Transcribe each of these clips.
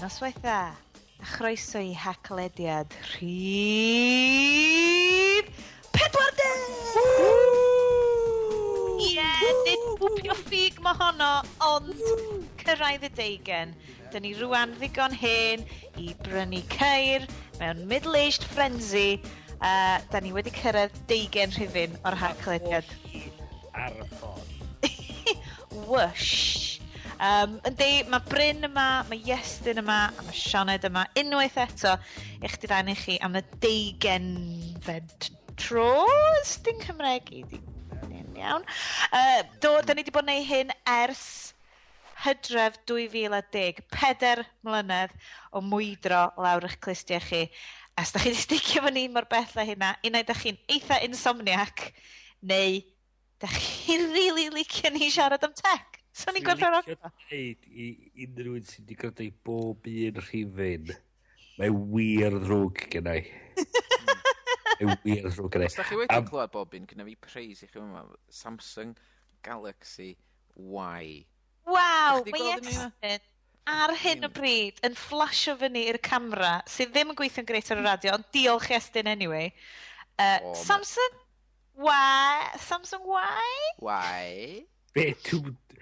Noswaith dda, a chroeso i Haclediad rhif 40! Ie, nid wpio ffug mo honno, ond cyrraedd y Ddeugain. Dyn ni rwan ddigon hen i brynu ceir mewn middle-aged frenzy. Da ni wedi cyrraedd 20 rhifyn o'r Haclediad. Ar y ffordd. Wysh. Yndi, mae Bryn yma, mae Iestyn yma, a mae Sioned yma. Unwaith eto, eich dirannu chi am y 20fed tro. Ystyn Cymraeg i di iawn. Da ni wedi bod yn neud hyn ers Hydref 2010, 4 mlynedd o mwydro lawr eich clustiau chi. A os da chi wedi sticio fo ni mor bell a hynna, unai da chi'n eitha insomniac, neu da chi'n really licio ni siarad am tech. So ni'n gwerthfawrogi. Dwi'n licio dweud i unrhyw un sy'n wedi gwrando i bob un rhifyn. Mae wir ddrwg gennau. Mae wir ddrwg gennau. Os da chi wedi clywed bob un, gyda fi praise i chi yma, Samsung Galaxy Y. Waw, mae Iestyn ar hyn o bryd yn flasho fyny i'r camera, sydd ddim yn gweithio'n greit ar y radio, ond diolch Iestyn anyway. Samsung Y? Samsung Y? Y? Be,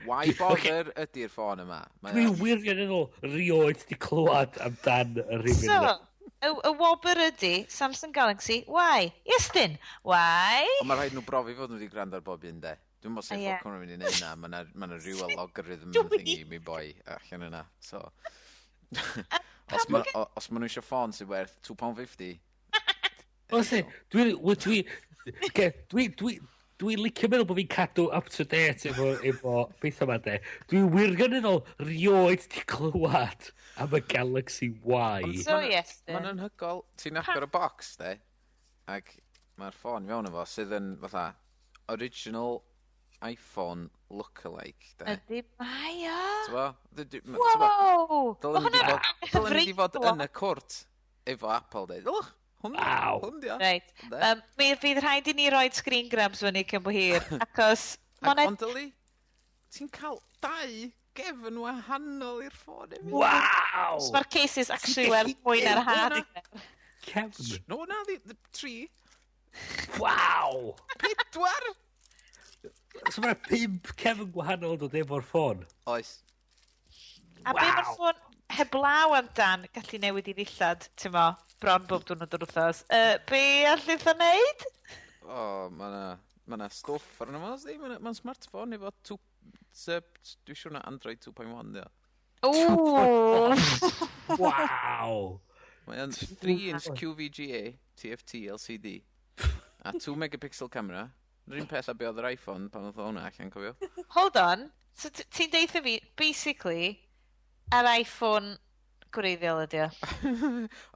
Y bother ydy'r ffôn yma. Dwi'n wirioneddol rioed di clywed amdan y rhifyn. So, y wobr ydy Samsung Galaxy Y. Iestyn, Y? Ond mae rhaid nhw brofi fod nhw wedi gwrando ar bob un de. Dwi'n meddwl sef ffocwn rwy'n mynd i neud na. Mae yna rhyw algorithm thingy mi boi allan yna. So, os maen nhw eisiau ffôn sy'n werth £2.50. Dwi'n licio meddwl bod fi'n cadw up to date efo beth yma de. Dwi'n wirioneddol rioed di clywed am y Galaxy Y. So, Iestyn. Mae'n anhygol. Ti'n agor y box de, ac mae'r ffôn fewn efo sydd yn fatha original iPhone look-alike de. Ydy mae o? Wow! Dylen ni di fod yn y cwrt efo Apple de. Dylwch! Hwndio. Reit. Mi fydd rhaid i ni roed screen grabs fyny cyn bo hir, acos... Ond dyli, ti'n cael 2 gefn wahanol i'r ffôn efo. Wow! So mae'r cases actually werth mwy na'r had. Cefn? No, na, the 3. Wow! 4! So mae'r 5 cefn gwahanol dod efo'r ffôn? Oes. A be mae'r ffôn heblaw amdan gallu newid i ddillad, ti'n mo, bron bob diwrnod o'r wrthos. Be allith o neud? O, mae na stwff ar yna mas, mae'n smartphone efo dwi'n siŵr na Android 2.1, dio. Ooh! Wow! Mae'n 3-inch QVGA, TFT LCD, a 2 megapixel camera. Rhywun peth a be oedd yr iPhone pan oedd hwnna allan, cofio? Hold on, so ti'n deitha fi, basically, yr iPhone gwreiddiol ydi o?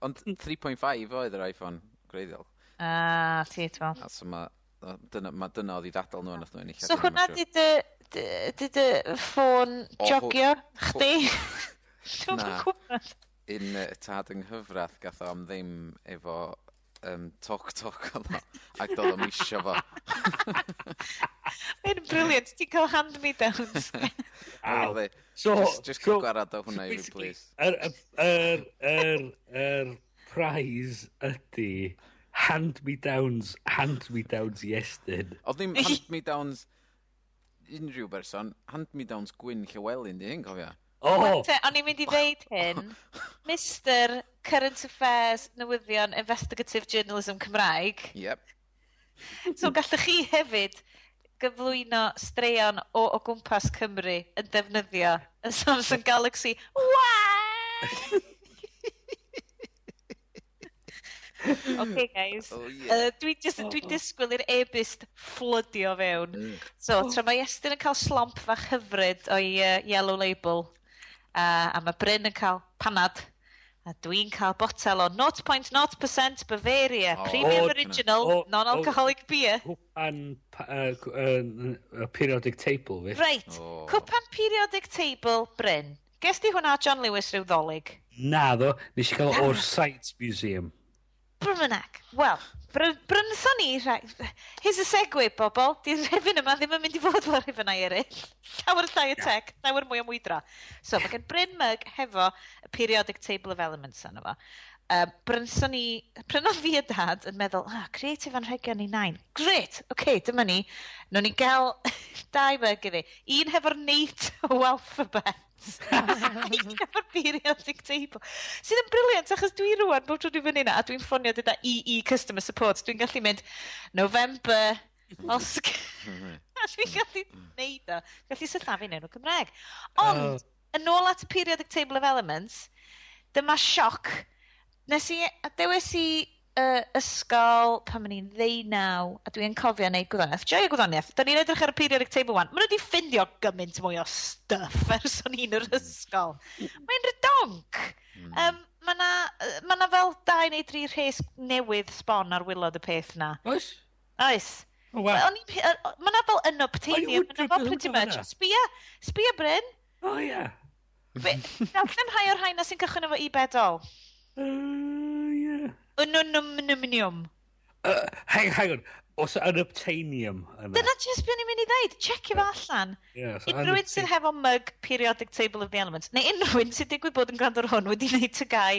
Ond 3.5 oedd yr iPhone gwreiddiol. Ti eto. So dyna oedd i ddadl nhw yn eich nhw. So hwnna di dy ffôn jogio chdi? Na, un tad yng nghyfraith gath o am ddim efo toc-toc oedd ac doedd o'n isio fo. Mae'n brilliant, ti'n cael hand-me-downs. Just gwarad o hwnna i fi, please. Prize ydy hand-me-downs Iestyn. Oedd ddim hand-me-downs unrhyw berson, hand-me-downs gwyn Llywelyn, di hyn, cofia? O'n i'n mynd i ddeud hyn, Mr Current Affairs Newyddion Investigative Journalism Cymraeg. Yep. So gallwch chi hefyd gyflwyno straeon o gwmpas Cymru yn defnyddio y Samsung Galaxy Y. Okay, guys. Dwi'n disgwyl i'r e-byst fflydio fewn. So, tra mae Iestyn yn cael slomp fach hyfryd o'i yellow label, a mae Bryn yn cael panad, a dwi'n cael botel o 0.0% Bavaria, premium original, non-alcoholic beer. Cwpan periodic table, fi. Right, cwpan periodic table, Bryn. Ges di hwnna John Lewis rhyw ddolig? Na ddo, nes i cael o'r Science Museum. Brynac. Wel, Brynson ni, here's a segue, bobl. Di'r rhifyn yma ddim yn mynd i fod fel rhifynau eraill. Llawer llai o tech, llawer mwy o mwydro. So, mae gen Bryn Mug hefo y periodic table of elements yna fo. Prynodd fi a dad yn meddwl, creative anrhegion i 9. Great, oce, dyma ni. Nw'n ni gael 2 mug iddi. Un hefo'r NATO alphabet. Un hefo'r periodic table. Sydd yn briliant, achos dwi rwan, bod trwy fyny na, a dwi'n ffonio dyda EE Customer Support. Dwi'n gallu mynd, November, Oscar. A dwi'n gallu neud o. Gallu syllafu neud o Cymraeg. Ond, yn ôl at y periodic table of elements, dyma sioc. Dewis i ysgol pan ma'n i'n 19, a dwi'n cofio neud gwyddoniaeth. Joio gwyddoniaeth. Da ni'n edrych ar y periodic table 1. Maen nhw wedi ffindio gymaint mwy o stuff ers o'n i'n yr ysgol. Mae'n redonc. Mae na fel 2 neu 3 rhes newydd sbon ar wylod y peth na. Oes? Oes. Oh, wow. Mae na fel unobtainium. Mae na fel pretty much. Sbia Bryn. Oh, yeah. Darllen rhai o'r rhaina sy'n cychwyn efo i bedol. Yeah. Unobtainium. Hang on. Os unobtainium yna. Dyna just beth ni'n mynd i ddeud. Checio fo allan. Unrhyw un sydd hefo mug periodic table of the elements, neu unrhyw un sydd digwydd bod yn gwrando ar hwn wedi gwneud tygau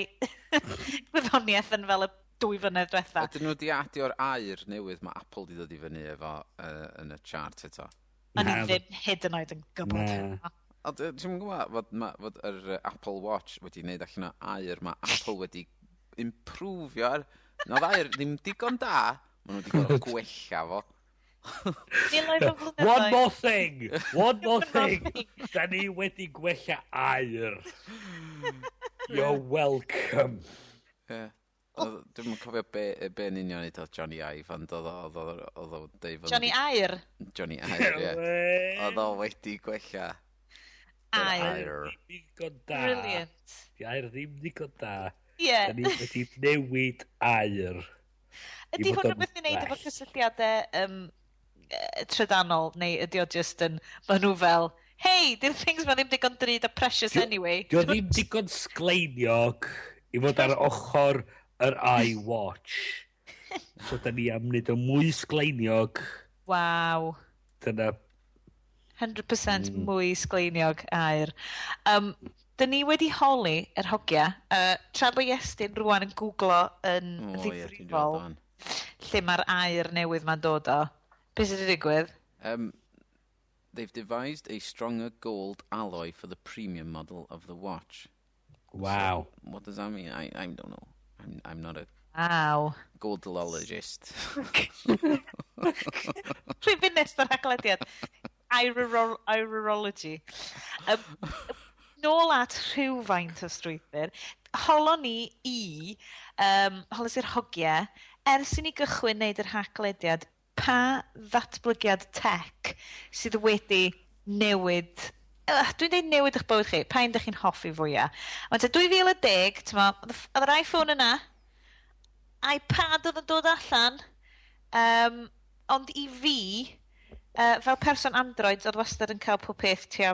gwyddoniaeth yn fel y 2 flynedd diwetha. Ydyn nhw wedi adio'r air newydd mae Apple wedi dod i fyny efo yn y chart eto? A ni ddim hyd-yn-oed yn gwybod. A ti'n gwybod fod yr Apple Watch wedi gwneud allan o air mae Apple wedi improfio'r... Nodd air ddim digon da, maen nhw wedi gorfod gwella fo. One more thing. Da ni wedi gwella air. You're welcome. Dwi'n cofio be'n union i dod Johnny Ive, ond oedd o deud... Johnny Air? Johnny Air, ie. Oedd o wedi gwella air. Brilliant. Di air ddim digon da. Ie. Da ni wedi newid air. Ydy hwn rhywbeth i wneud efo cysylltiadau trydanol, neu ydy o just yn, maen nhw fel, hey, di'r things ma'n ddim digon drud a precious anyway. Dio ddim digon sgleiniog i fod ar ochr yr iWatch. So da ni am wneud o mwy sgleiniog. Waw. Dyna 100% mwy sgleiniog air. Da ni wedi holi yr hogia. Tra bod Iestyn rwan yn googlo yn ddifrifol lle mae'r air newydd ma'n dod o. Be sydd wedi digwydd? They've devised a stronger gold alloy for the premium model of the watch. Wow. So, what does that mean? I don't know. I'm not a goldologist. Rhifyn nes o'r Haclediad. Irorology. Nôl at rhywfaint o strwythur. Holon ni holos i'r hogiau, ers i ni gychwyn wneud yr Haclediad, pa ddatblygiad tech sydd wedi newid, dwi'n dweud newid eich bywyd chi, pa un ydych chi'n hoffi fwyaf. Ond 2010, oedd yr iPhone yna, iPad oedd yn dod allan, ond i fi, fel person Android, oedd wastad yn cael pob peth tua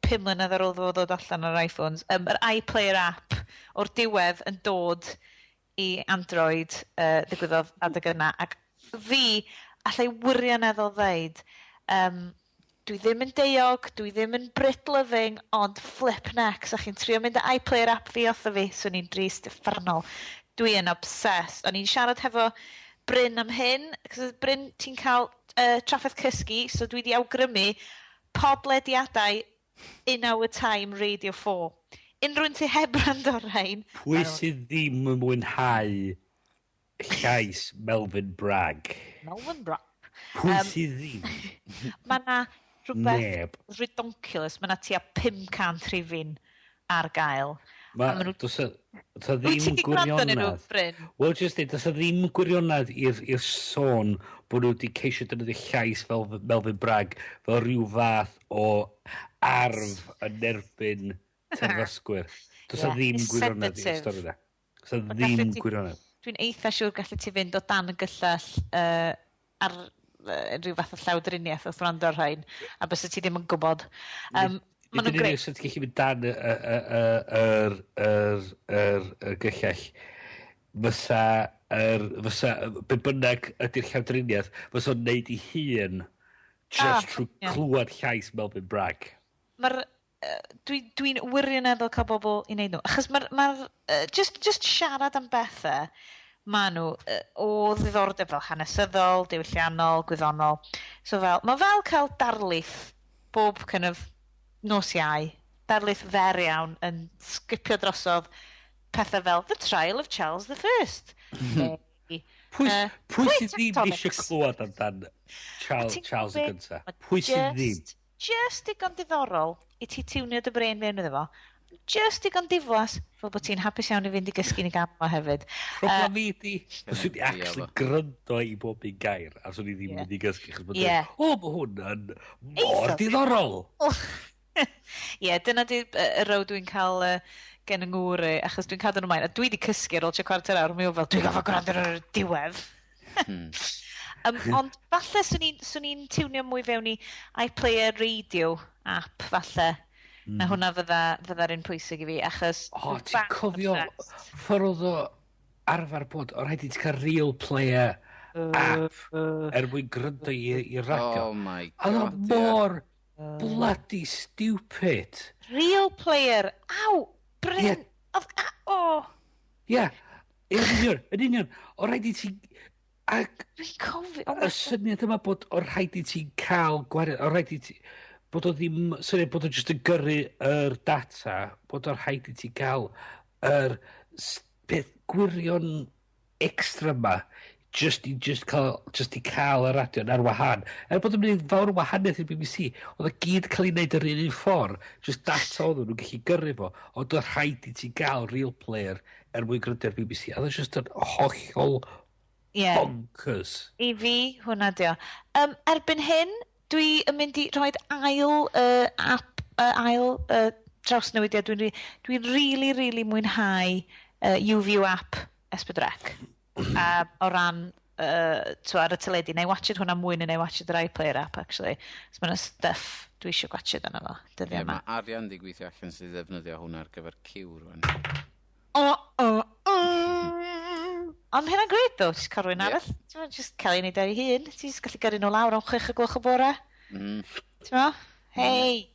5 mlynedd ar ôl ddod allan ar iPhones. Yr iPlayer app o'r diwedd yn dod i Android ddigwyddodd adeg yna. Ac fi, allai wirioneddol ddeud, dwi ddim yn deuog, dwi ddim yn Brit-loving, ond flip necks, a chi'n trio mynd y iPlayer app fi otho fi, so ni'n drist uffernol. Dwi yn obsessed. O'n i'n siarad hefo Bryn am hyn, cos Bryn, ti'n cael trafferth cysgu, so dwi wedi awgrymu podlediadau in our time Radio 4. Unrhyw un ti heb rand o'r rhain. Pwy sydd ddim yn mwynhau llais Melvyn Bragg? Melvyn Bragg. Pwy sydd ddim? Mae na rhywbeth redonculous. Mae na tua 500 rhifyn ar gael. Does ddim gwirionedd. Wel, just dweud, does ddim gwirionedd i'r sôn bod nhw wedi ceisio dynnu llais fel Melvyn Bragg fel rhyw fath o arf yn erbyn terfysgwyr. Does ddim gwirionedd i'r stori da. Does ddim gwirionedd. Dwi'n eitha siŵr gallu ti fynd o dan y gyllell ar rhyw fath o llawdriniaeth wrth wrando ar rhain, a bys ti ddim yn gwybod. Ma'n nhw'n greu. Sut gallu mynd dan y gyllell, fysa be bynnag ydy'r llawdriniaeth, fysa o'n neud i hun just trwy clywed llais Melvyn Bragg. Dwi'n wirioneddol cael bobl i wneud nhw. Achos just siarad am bethau, maen nhw o ddiddordeb fel hanesyddol, diwylliannol, gwyddonol. So mae fel cael darlith bob kind of nos Iau, darlith fer iawn yn sgipio drosodd pethau fel The Trial of Charles I. Pwy sydd ddim eisiau clywed amdan Charles y gynta? Pwy sydd ddim? Just digon diddorol i ti tiwnio dy brain fewn iddo fo. Just digon diflas, fel bod ti'n hapus iawn i fynd i gysgu ni gamma hefyd. Problem fi di, os ydw i actually gryndo i bob un gair, a os ydw i ddim mynd i gysgu, chos bod mae hwnna'n mor diddorol. Dyna di y row dwi'n cael gen yng ngŵr, achos dwi'n cadw nhw maen. A dwi wedi cysgu ar ôl 4 awr, mi o fel, dwi'n gofio gwrando ar y diwedd. Ond falle swn i'n tiwnio mwy fewn i iPlayer Radio app, falle. Na hwnna fydda'r un pwysig i fi, achos... ti'n cofio ffordd o arfer bod, o rhaid i ti cael real player app mwyn gryndo i radio. Oh my god. A ddo mor bloody stupid. Real player, aw, Bryn, Ie, yn union, o rhaid i ti... Dwi'n cofio... Y syniad yma bod o rhaid i ti cael gwared, o rhaid i ti... bod o ddim, syniad bod o jyst yn gyrru yr data, bod o'r rhaid i ti gael yr beth gwirion extra ma, just i cael y radio ar wahân. Bod yn mynd fawr o wahaniaeth i'r BBC, oedd y gyd cael ei wneud yr un ffordd, just data oedd nhw'n gallu gyrru fo, ond o'r rhaid i ti gael real player mwyn gryndio'r BBC. A oedd just yn hollol bonkers. I fi, hwnna dio. Erbyn hyn, dwi yn mynd i rhoi ail drawsnewidiad. Dwi'n really mwynhau UView app S4C. O ran ar y teledu. Neu watched hwnna mwy neu watched yr iPlayer app, actually. So mae'n stuff dwi eisiau watched yna fo. Dyddiau yma. Mae arian di gweithio allan sydd ddefnyddio hwnna ar gyfer Q rwan. Ond hynna'n greit ddo, ti'n cael rwy'n arall. Ti'n just cael ei wneud ar ei hun. Ti'n just gallu gyrru nhw lawr am 6 o bore. Ti'n ma? Hei!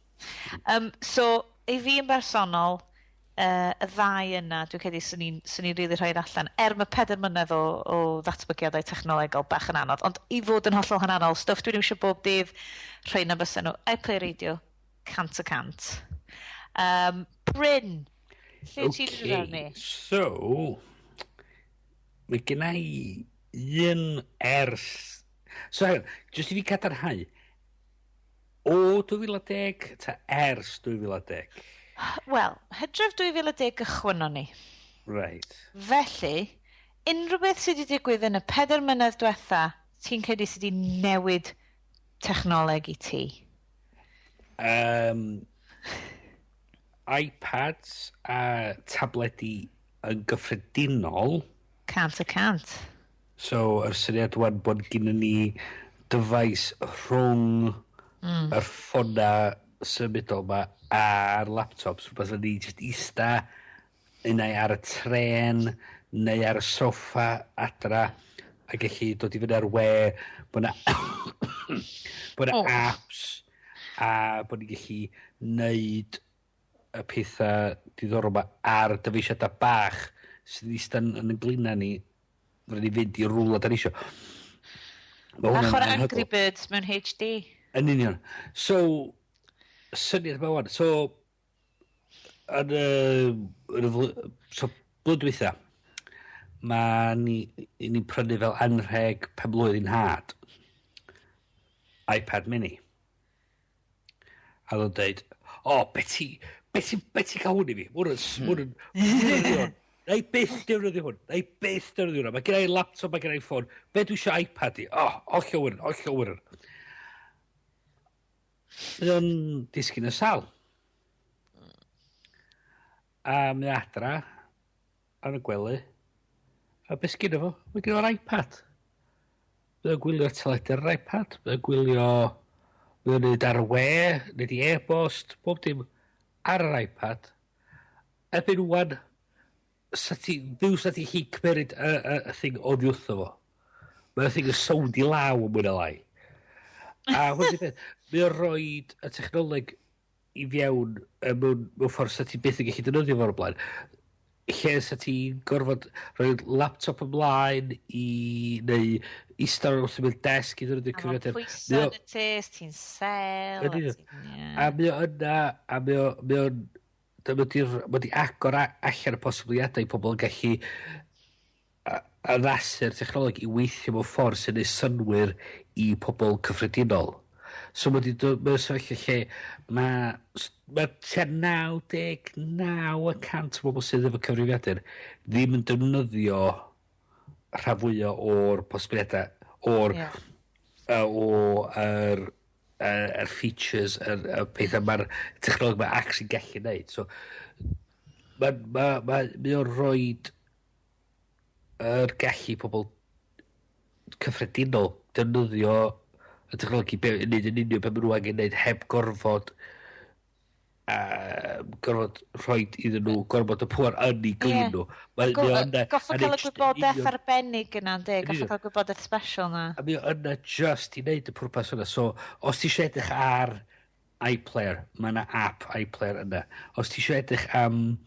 So, i fi yn bersonol, y ddau yna, dwi'n credu sy'n ni'n rili rhoi'r allan. Mae 4 mlynedd o ddatblygiadau technolegol bach yn anodd, ond i fod yn hollol hynanol, stwff dwi'n eisiau bob dydd rhoi na bys nhw. iPlayer Radio, 100%. Bryn, lle ti'n dod ar ni? So... Mae genna i un ers... So, jyst i fi cadarnhau, o 2010 ta ers 2010? Wel, Hydref 2010 gychwynon ni. Right. Felly, unrhyw beth sydd wedi digwydd yn y 4 mlynedd diwetha, ti'n credu sydd wedi newid technoleg i ti? iPads a tabledi yn gyffredinol. Cant. So, yr syniad wan bod gynnu ni dyfais rhwng yr ffona symudol ma a'r laptops. Rhywbeth o'n ni jyst ista neu ar y tren neu ar y soffa adra a gallu dod i fyny ar we bod na apps a bod ni'n gallu neud y pethau diddorol ma ar dyfeisiadau bach sydd eistedd yn y glina ni fydden ni fynd i rwla da ni isio. A chwarae Angry Birds mewn HD. Yn union. So, syniad yma wan. So, blwyddyn dwytha, ni'n prynu fel anrheg 5 blwyddyn had iPad mini. A ddo'n deud, beth ti cael hwn i fi? Mwyn Neu byth defnyddio hwn. Mae gen i'n laptop, mae gen i'n ffôn. Be dwi eisiau iPad i? Oll o wyr. Mae o'n disgyn y sal. A mae adra ar y gwely. A beth sgyn fo? Mae gen o'r iPad. Mae o'n gwylio'r teledu ar yr iPad. Mae o'n gwylio... Mae o'n neud ar y we, neud i e-bost, bob dim ar yr iPad. Ebyn wan... Ddiw sa ti hi cymeryd y thing oddi wrtho fo. Mae'r thing yn sownd I law yn mwyn o lai. A hwn beth, mae o'n rhoi y technoleg I fewn mewn ffordd sa ti beth yn gallu defnyddio fo'r blaen. Lle sa ti gorfod rhoi laptop ymlaen neu eistedd wrth ymwneud desk I ddod i'r cyfrifiadur. A mae'n pwyso yn y tes, ti'n sel. A mae o yna, a mae o'n wedi agor allan y posibiliadau I pobl yn gallu addasu'r technoleg I weithio mewn ffordd sy'n ei synwyr I pobl cyffredinol. So mae'n sefyllfa lle mae tua 99% o bobl sydd efo cyfrifiadur ddim yn defnyddio rhan fwyaf o'r posibiliadau yr features y pethau mae'r technoleg mae actually gallu neud. So mae o'n rhoi yr gallu pobl cyffredinol defnyddio y technologi yn neud yn union beth maen nhw angen neud heb gorfod rhoi iddyn nhw gorfod y pŵar yn ei glin nhw. Goffa cael y gwybodaeth arbennig yna, ynddi? Goffa cael y gwybodaeth special yna. A mi o yna just I neud y pwrpas yna. So, os ti eisiau edrych ar iPlayer, mae yna app iPlayer yna. Os ti eisiau edrych am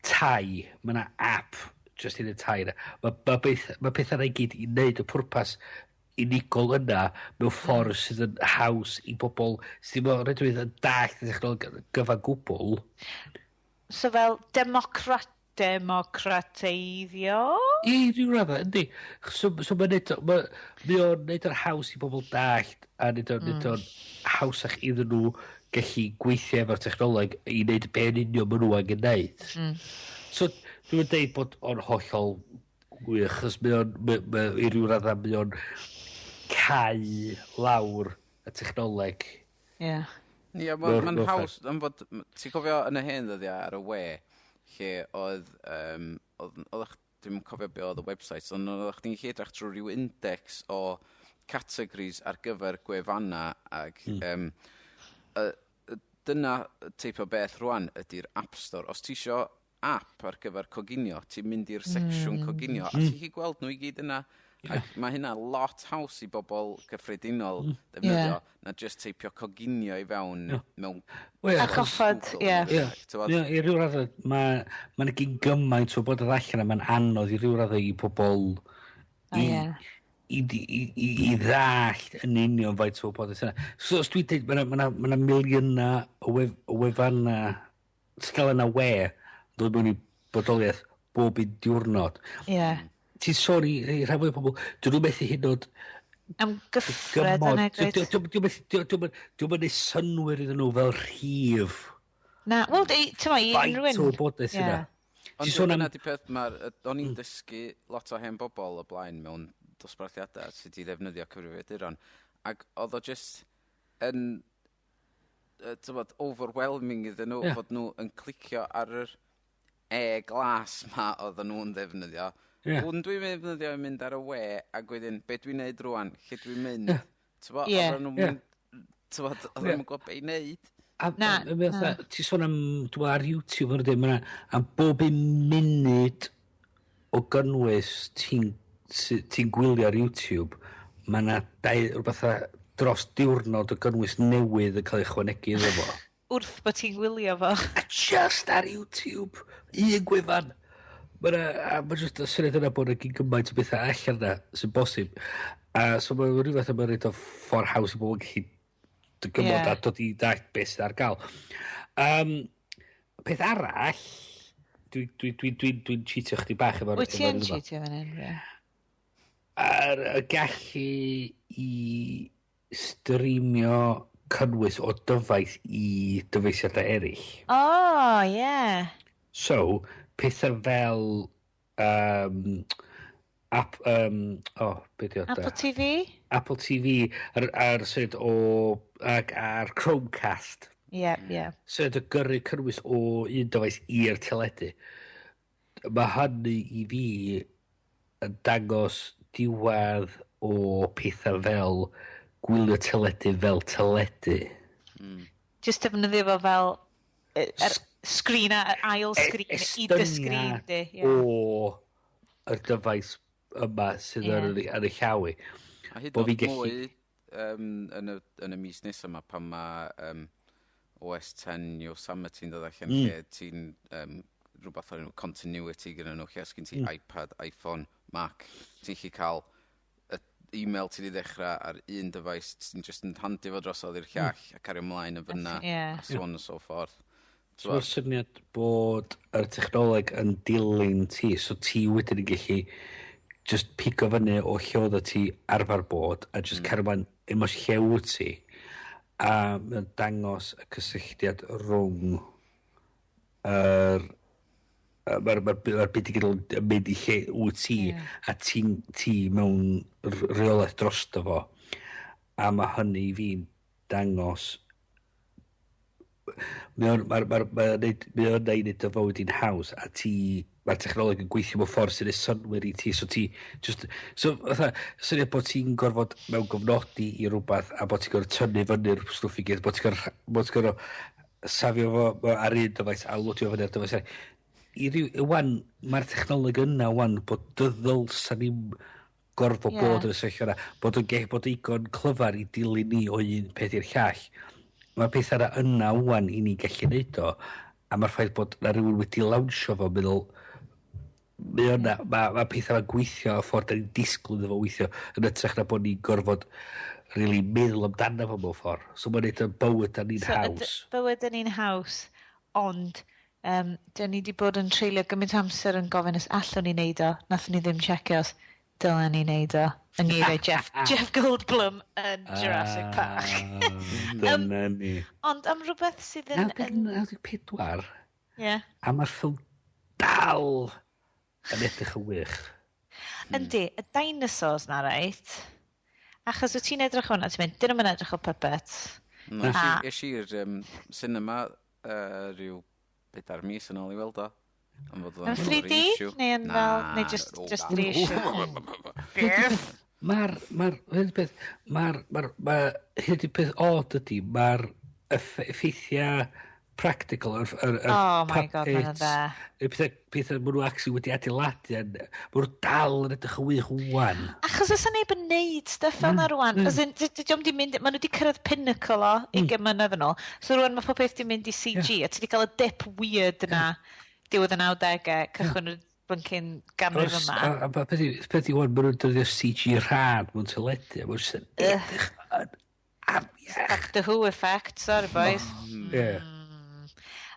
tai, mae yna app just I neud tai yna. Mae pethau yna I gyd I neud y pwrpas unigol yna mewn ffordd sydd yn haws I bobl sydd yn rhaid yn dallt y technoleg gyfan gwbl. So fel democrateiddio? I ryw radda, yndi. So mae o'n neud yr haws I bobl dallt a neud o'n hawsach iddyn nhw gallu gweithio efo'r technoleg I neud be'n union maen nhw angen neud. So dwi'n deud bod o'n hollol gwych, chos mae I ryw radda mae o'n cau lawr y technoleg. Ie. Ie, mae'n haws, ti'n cofio yn y hen ddyddiau ar y we, lle oedd, dwi'n cofio be oedd y website, ond oedd chdi'n gallu edrych trwy rhyw index o categories ar gyfer gwefanna, ac dyna teip o beth rwan ydy'r App Store. Os ti isio app ar gyfer coginio, ti'n mynd i'r secsiwn coginio, a ti'n gallu gweld nhw I gyd yna. Ac mae hynna lot haws I bobl gyffredinol defnyddio na just teipio coginio I fewn mewn... A choffod, ie. I ryw radda, mae'n gyn gymaint o bod allan a mae'n anodd I ryw radda I pobl I ddallt yn union faint o bod yna. So os dwi'n dweud, mae'na miliynau o wefanna stel yna we dod mewn I bodoliaeth bob un diwrnod. Ie. Ti'n sôn I rhan fwy o pobl, dyn nhw methu hyd yn oed am gyffred yna, gwyd. Dwi'n mynd I synwyr iddyn nhw fel rhif. Na, wel, ti'n ma, I unrhyw un. Faint o bodaeth yna. Ond dyna di peth, o'n i'n dysgu lot o hen bobl o blaen mewn dosbarthiadau sydd I ddefnyddio cyfrifiaduron. Ac oedd o just yn overwhelming iddyn nhw, fod nhw yn clicio ar yr e-glas ma oedden nhw'n ddefnyddio. Hwn dwi'n ddefnyddio I mynd ar y we, ac wedyn, be dwi'n neud rwan, lle dwi'n mynd. Oedden nhw'n gwybod be I neud. Ti'n sôn am, dwi'n ar YouTube, am bob un munud o gynnwys ti'n gwylio ar YouTube, mae yna rhywbeth dros diwrnod o gynnwys newydd yn cael ei chwanegu iddo fo. Wrth bod ti'n gwylio fo. A just ar YouTube, un gwefan. Mae'n just y syniad yna bod yna gymaint o bethau allan yna sy'n bosib. So mae'n rhywbeth yma'n rhaid o ffordd haws I bobl yn gallu gymod a dod I dallt beth sydd ar gael. Peth arall, dwi'n cheatio chdi bach efo'r... Wyt ti yn cheatio fan hyn, ie? Y gallu I streamio cynnwys o dyfais I dyfeisiadau eraill. Ie. So, pethau fel Apple TV? Apple TV ar sydd ar Chromecast. Ie. Sydd o gyrru cynnwys o un dyfais i'r teledu. Mae hynny I fi yn dangos diwedd o pethau fel gwylio teledu fel teledu. Just defnyddio fo fel Sgrin a ail sgrin I dy sgrin di. O yr dyfais yma sydd ar y llaw i. A hyd yn oed mwy yn y mis nesaf yma pan mae OS 10 Yosemite yn dod allan lle ti'n rhywbeth o'r continuity gyda nhw lle os gen ti iPad, iPhone, Mac, ti'n gallu cael e-mail ti wedi dechrau ar un dyfais, ti'n just yn handio fo drosodd i'r llall a cario ymlaen y fyna a so on and so forth. So mae'r syniad bod yr technoleg yn dilyn ti, so ti wedyn yn gallu just pigo fyny o lle oedd ti arfer bod a just cario ymlaen unwaith lle wyt ti a mae'n dangos y cysylltiad rhwng mae'r byd i gydol yn mynd i lle wyt ti a ti mewn reolaeth drosto fo a mae hynny I fi'n dangos mae'n neud y fywyd i'n haws a mae'r technoleg yn gweithio mewn ffordd sy'n ei synwyr I ti so ti just syniad bod ti'n gorfod mewn gofnodi I rhywbeth a bod ti'n gorfod tynnu fyny'r stwff I gyd bod ti'n gorfod safio fo ar un dyfais a lwtio fyny'r dyfais wan mae'r technoleg yna wan bod dyddol sa'n ni'n gorfod bod yn y sefyllfa yna bod eigon clyfar I dilyn ni o un peth i'r llall mae'r peth yna wan I ni gallu neud o a mae'r ffaith bod na rhywun wedi lawnsio fo meddwl mae peth yna'n gweithio a ffordd ni'n disgwyl iddo fo weithio yn ytrach na bod ni'n gorfod really meddwl amdano fo mewn ffordd so mae'n neud y bywyd yn ni'n haws bywyd yn ni'n haws ond dyn ni wedi bod yn treulio gymaint amser yn gofyn os allwn ni neud o nathon ni ddim checio os dylen ni neud o yng ngeiriau Jeff Goldblum yn Jurassic Park. Dyna ni. Ond am rhywbeth sydd yn... 94? Ie. A mae'r ffilm dal yn edrych yn wych. Yndi, y dinosaurs na, reit? Achos wyt ti'n edrych hwnna, ti'n mynd, dyn nhw'n edrych o puppet. Esh i'r cinema rhyw 4 mis yn ôl I weld o. Yn 3D? Neu yn fel... Neu just reissue? Mae'r hyd i peth od ydi, mae'r effeithiau practical oh my god, mae'n dda. Pethau maen nhw actually wedi adeiladu maen nhw dal yn edrych yn wych wwan. Achos oes neb yn neud stuff fel na rwan. Maen nhw wedi cyrraedd pinnacle o 20 mlynedd yn ôl. So rwan mae pob peth wedi mynd I CG a ti wedi cael y dip weird yna diwedd y 90au, cychwyn y blyncyn ganrif yma. A beth I wan, maen nhw'n dyddio CG rhad mewn teledu. Maen nhw'n edrych yn amiach. Doctor Who effect, sorry boys.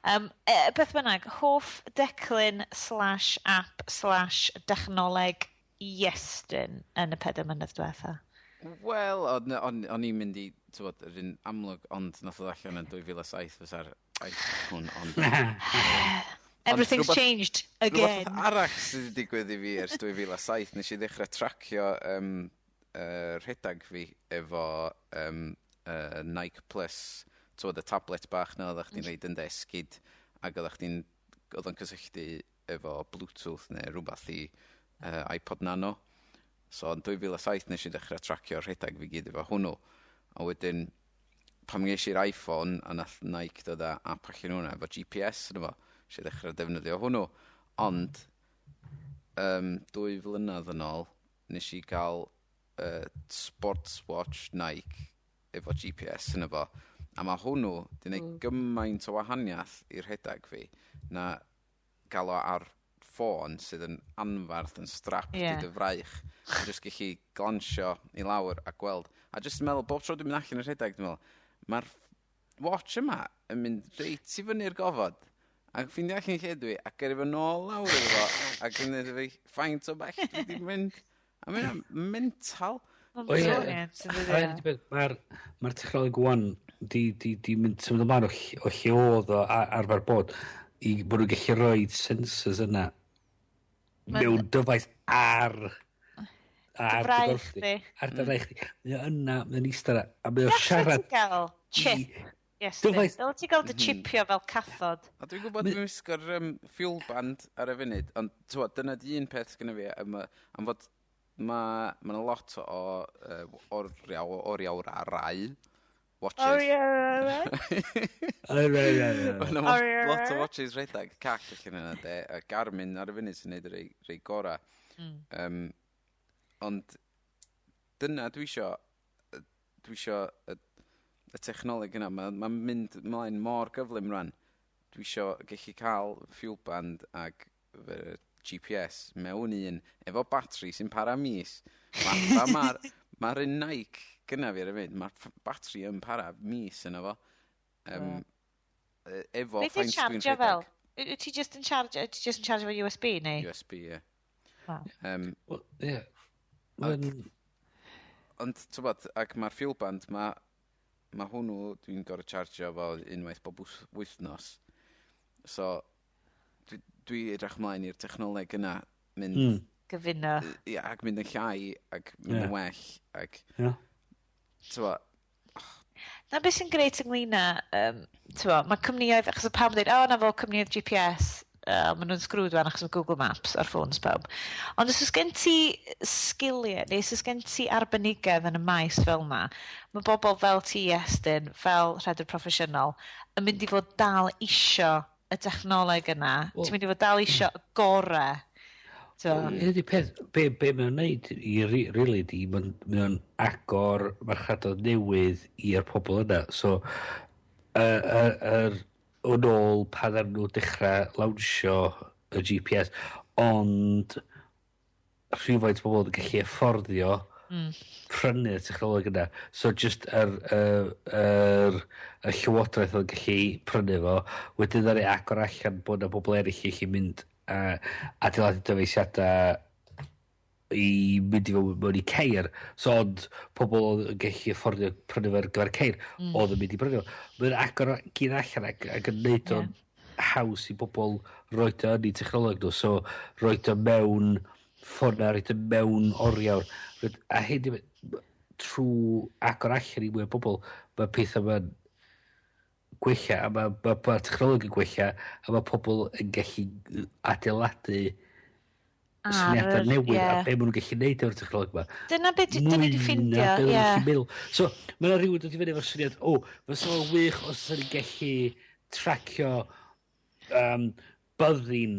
Beth bynnag, hoff declyn /app/dechnoleg Iestyn yn y 4 mlynedd diwetha? Wel, o'n i'n mynd I, yr un amlwg, ond nath o allan yn 2007 fysa'r iPhone, ond... Everything's changed again. Rhywbeth arall sydd wedi digwydd I fi ers 2007, nes I ddechrau tracio rhedag fi efo Nike Plus, y tablet bach na oeddech chdi'n reid yn esgid ac oeddech chdi'n oedd yn cysylltu efo Bluetooth neu rhywbeth I iPod Nano. So yn 2007 nes I ddechrau tracio rhedag fi gyd efo hwnnw. A wedyn, pam ges i'r iPhone a nath Nike dod â app allan hwnna efo GPS yn efo, nes I ddechrau defnyddio hwnnw. Ond 2 flynedd yn ôl, nes I gael sports watch Nike efo GPS yn efo. A mae hwnnw di wneud gymaint o wahaniaeth i'r rhedag fi na gael o ar ffôn sydd yn anfarth yn strap I dy fraich. A jyst gallu glansio I lawr a gweld. A jyst yn meddwl, bob tro dwi'n mynd allan i'r rhedag, dwi'n meddwl, mae'r watch yma yn mynd reit I fyny'r gofod. Ac ffeindio allan lle dwi, ac gyrru fo nôl lawr iddo fo, ac yn edrych fi, faint o bell dwi wedi mynd. A mae'n mental. Mae'r technoleg wan di mynd symud ymlaen o lle oedd o arfer bod I bod nhw'n gallu rhoi sensors yna mewn dyfais ar dyfraich di. Ar dyfraich di. Mae yna, mae'n eistedd a mae o siarad. Ti'n gael chip. Dyl ti'n gael dy chipio fel cathod. A dwi'n gwybod dwi'n wisgo'r fuel band ar y funud, ond dyna di un peth gyda fi am fod mae lot o oriawr a rai watches. Oh, yeah. Mae'n lot o watches rhedeg call allan yna, de. A Garmin ar y funud sy'n neud rei gora. Ond dyna dwi isio y technoleg yna. Mae'n mynd ymlaen mor gyflym rhan. Dwi isio gallu cael fuel band ag GPS mewn un efo batri sy'n para mis. Mae'r un Nike gyna fi ar y fynd. Mae'r batri yn para mis yna fo. Efo fine screen rhedeg. Wyt ti just yn charge efo USB, neu? USB, ie. Wel, ie. Ond, ti'n bod, ac mae'r fuel band, mae hwnnw dwi'n gorau chargio fo unwaith bob wythnos. So, dwi edrych mlaen i'r technoleg yna mynd... Gyfuno. Ie, ac mynd yn llai, ac mynd yn well, ac... Ti'n bod... Na beth sy'n greit ynglyn â, mae cwmnioedd, achos o pawb yn dweud, na fo cwmnioedd GPS, maen nhw'n sgrwd fan achos o Google Maps ar ffôns pawb. Ond os oes gen ti sgiliau, neu os oes gen ti arbenigedd yn y maes fel yma, mae bobl fel ti, Iestyn, fel rhedwr proffesiynol, yn mynd i fod dal isio y dechnoleg yna. Ti'n mynd i fod dal isio y gorau. Ydy peth, be mae'n neud i rili di, mae'n agor marchadod newydd i'r pobl yna. So, yn ôl pan ar nhw dechrau lawnsio y GPS, ond rhywfaint pobl yn gallu efforddio prynu'r technoleg yna. So, just yr llywodraeth yn gallu prynu fo, wedyn dda'n agor allan bod yna bobl eraill i chi mynd adeiladu dyfeisiadau i mynd i mewn i ceir. So, ond pobl yn gallu afforddio prynu fo'r gyfer ceir, oedd yn mynd i prynu fo. Mae'n agor gyn allan ac yn neud o'n haws i bobl roed o yn ei technoleg nhw. So, roed o mewn ffona, roed o mewn oriawr. A hyn, trwy agor allan i mwy o bobl, mae pethau mae'n gwella, a mae technoleg yn gwella, a mae pobl yn gallu adeiladu syniadau newydd, a be maen nhw'n gallu neud efo'r technoleg yma. Dyna beth dyn ni wedi ffindio, ie. So, mae yna rhywun dod i fyny efo'r syniad, fysa fo'n wych os ydyn ni'n gallu tracio byddin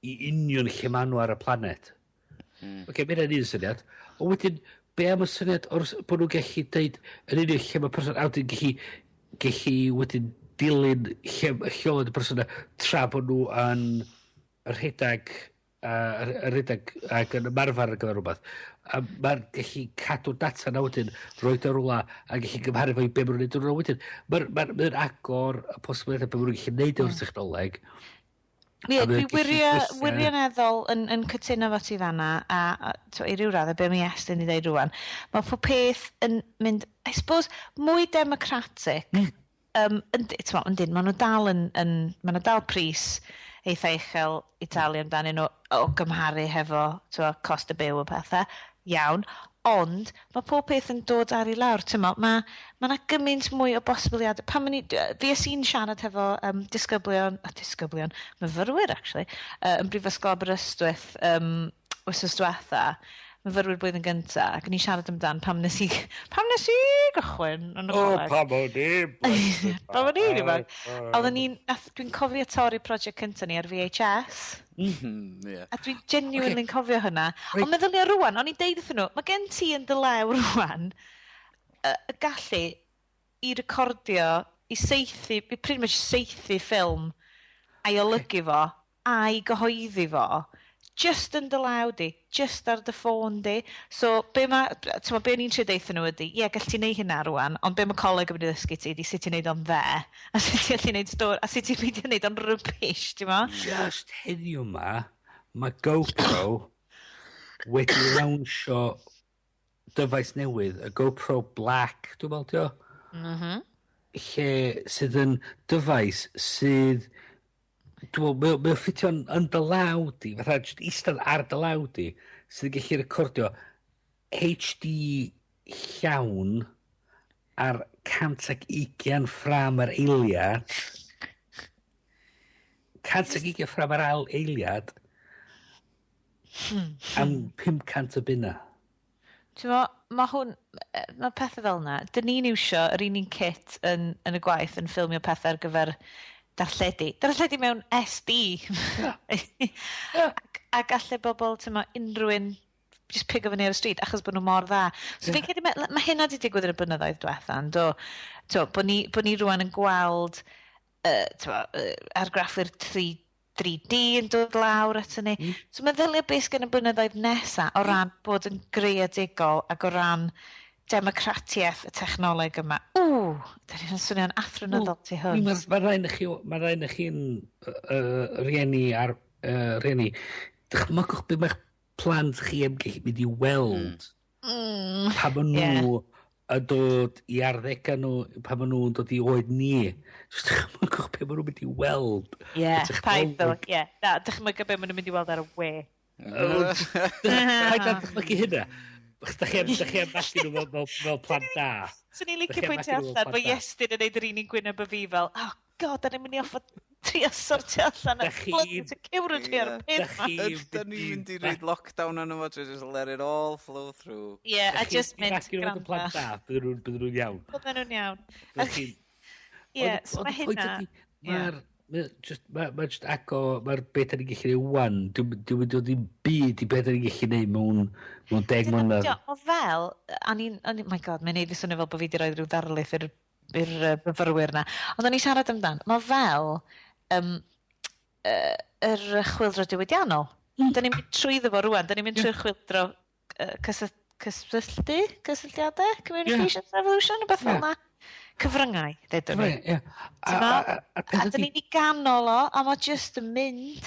i union lle maen nhw ar y planet. Oce, mae yna'n un syniad. Ond wedyn, be am y syniad bod nhw'n gallu deud yn union lle mae person awdyn gallu wedyn dilyn lleolad y person tra bod nhw yn rhedeg ac yn ymarfer ar gyfer rhywbeth. A mae'n gallu cadw data na wedyn, roed o rwla a gallu gymharu fo i be maen nhw'n neud o'n wedyn. Mae'n agor y posibiliadau be maen nhw'n gallu neud o'r technoleg. Dwi wirioneddol yn cytuno fo ti fanna, a i ryw radd, be mae Iestyn i ddeud rwan, mae pob peth yn mynd, I suppose, mwy democratic. Yndyn, maen nhw dal pris eitha uchel Italia amdanyn nhw o gymharu hefo cost y byw o pethau, iawn, ond mae pob peth yn dod ar ei lawr. Mae yna gymaint mwy o bosibiliadau. Fi es i'n siarad hefo disgyblion, myfyrwyr, actually, yn Brifysgol Aberystwyth, wythnos diwetha, myfyrwyr blwyddyn gynta, ac yn i siarad amdan pam nes i gychwyn yn y coleg. Pam o'n i fan. Dwi'n cofio torri prosiect cynta ni ar VHS. A dwi'n genuinely'n cofio hynna. Ond meddylia rwan, o'n i'n deud wrthyn nhw, mae gen ti yn dy lew rwan y gallu i recordio, i pretty much seithi ffilm, a'i olygu fo, a'i gyhoeddi fo, just yn dy law di, just ar dy ffôn di. So, be o'n i'n trio deithio nhw ydi, gall ti neud hynna rwan, ond be mae coleg yn mynd i ddysgu ti, di sut ti'n neud o'n dde, a sut ti'n gallu neud stor, a sut ti'n mynd i neud o'n rubbish, di mo? Just heddiw ma, mae GoPro wedi lawnsio dyfais newydd, y GoPro Black, dwi'n meddwl, dio? Lle sydd yn dyfais sydd... Mae'n ffitio'n yn dy law di, fatha just eistedd ar dy law di, sydd yn gallu recordio HD llawn ar 120 ffram yr eiliad. 120 ffram yr eiliad am 500 o bunna. Mae pethau fel yna. Dyn ni'n iwsio yr un kit yn y gwaith yn ffilmio pethau ar gyfer darlledu. Darlledu mewn SD. A galle bobl, unrhyw un just pigo fyny ar y stryd, achos bod nhw mor dda. So fi'n credu, mae hynna wedi digwydd yn y blynyddoedd diwethaf, bod ni rwan yn gweld argraffwyr 3D yn dod lawr at ni. So mae ddylio beth gan y blynyddoedd nesaf o ran bod yn greadigol ac o ran democratiaeth y technoleg yma. Da ni'n swnio'n athronyddol tu hwn. Mae rhaid i chi'n rieni ar rieni. Dychmygwch beth mae'ch plant chi am gallu mynd i weld pa maen nhw yn dod i arddegau nhw, pa maen nhw'n dod i oed ni. Dychmygwch beth maen nhw'n mynd i weld. Paiddo, dychmygwch beth maen nhw'n mynd i weld ar y we. Paid ar dychmygu hynna. Da chi am allu nhw fel plant da. So ni'n licio pwyntio allan bod Iestyn yn neud yr un gwyneb y fi fel, God, da ni'n mynd i offa trio sortio allan y blynt y cywr yn ar y peth. Da ni'n mynd i reid lockdown yn yma, just let it all flow through. A just mynd granda. Plant da, bydden nhw'n iawn. Bydden nhw'n iawn. So mae hynna... Mae just agor, mae'r beth da ni'n gallu neud wan, dwi'n dod i'n byd i beth da ni'n gallu neud mewn 10 mlynedd. O fel, my god, mae'n neud fi swnio fel bod fi wedi rhoi rhyw ddarlith i'r myfyrwyr na. Ond o'n i siarad amdan, mae fel yr chwyldro diwydiannol. Da ni'n mynd trwyddo fo rwan, da ni'n mynd trwy'r chwyldro cysylltiadau, Communications Revolution, y beth fel na. Cyfryngau, ddeudwn ni. A dyn ni'n ei ganol o, a mae just yn mynd.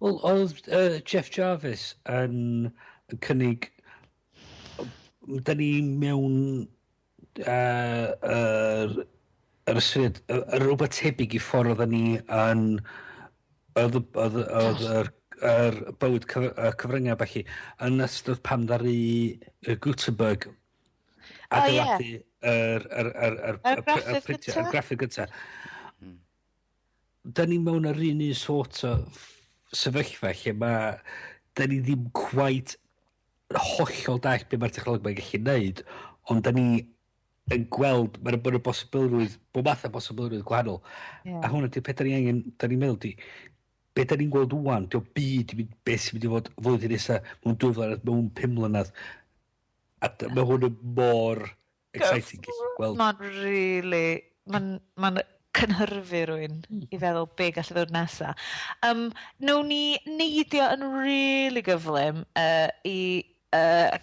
Wel, oedd Jeff Jarvis yn cynnig, da ni mewn yr ysyniad, rhywbeth tebyg i ffordd oedden ni yn oedd yr bywyd cyfryngau falle yn ystod pam ddaru Gutenberg adeiladu yr graffig gyda. Da ni mewn yr un sort o sefyllfa lle da ni ddim quite hollol dall be mae'r technoleg mae'n gallu neud, ond da ni yn gweld mae'n bod y bosibilrwydd, bod math o bosibilrwydd gwahanol. A hwnna di peth da ni'n meddwl di, be da ni'n gweld wwan, di'o byd beth sy'n mynd i fod flwyddyn nesaf mewn 2 flynedd, mewn 5 mlynedd. A mae hwn yn mor exciting gweld. Mae'n cynhyrfu rwy'n i feddwl be gall ddod nesa. Nw'n ni neidio yn really gyflym i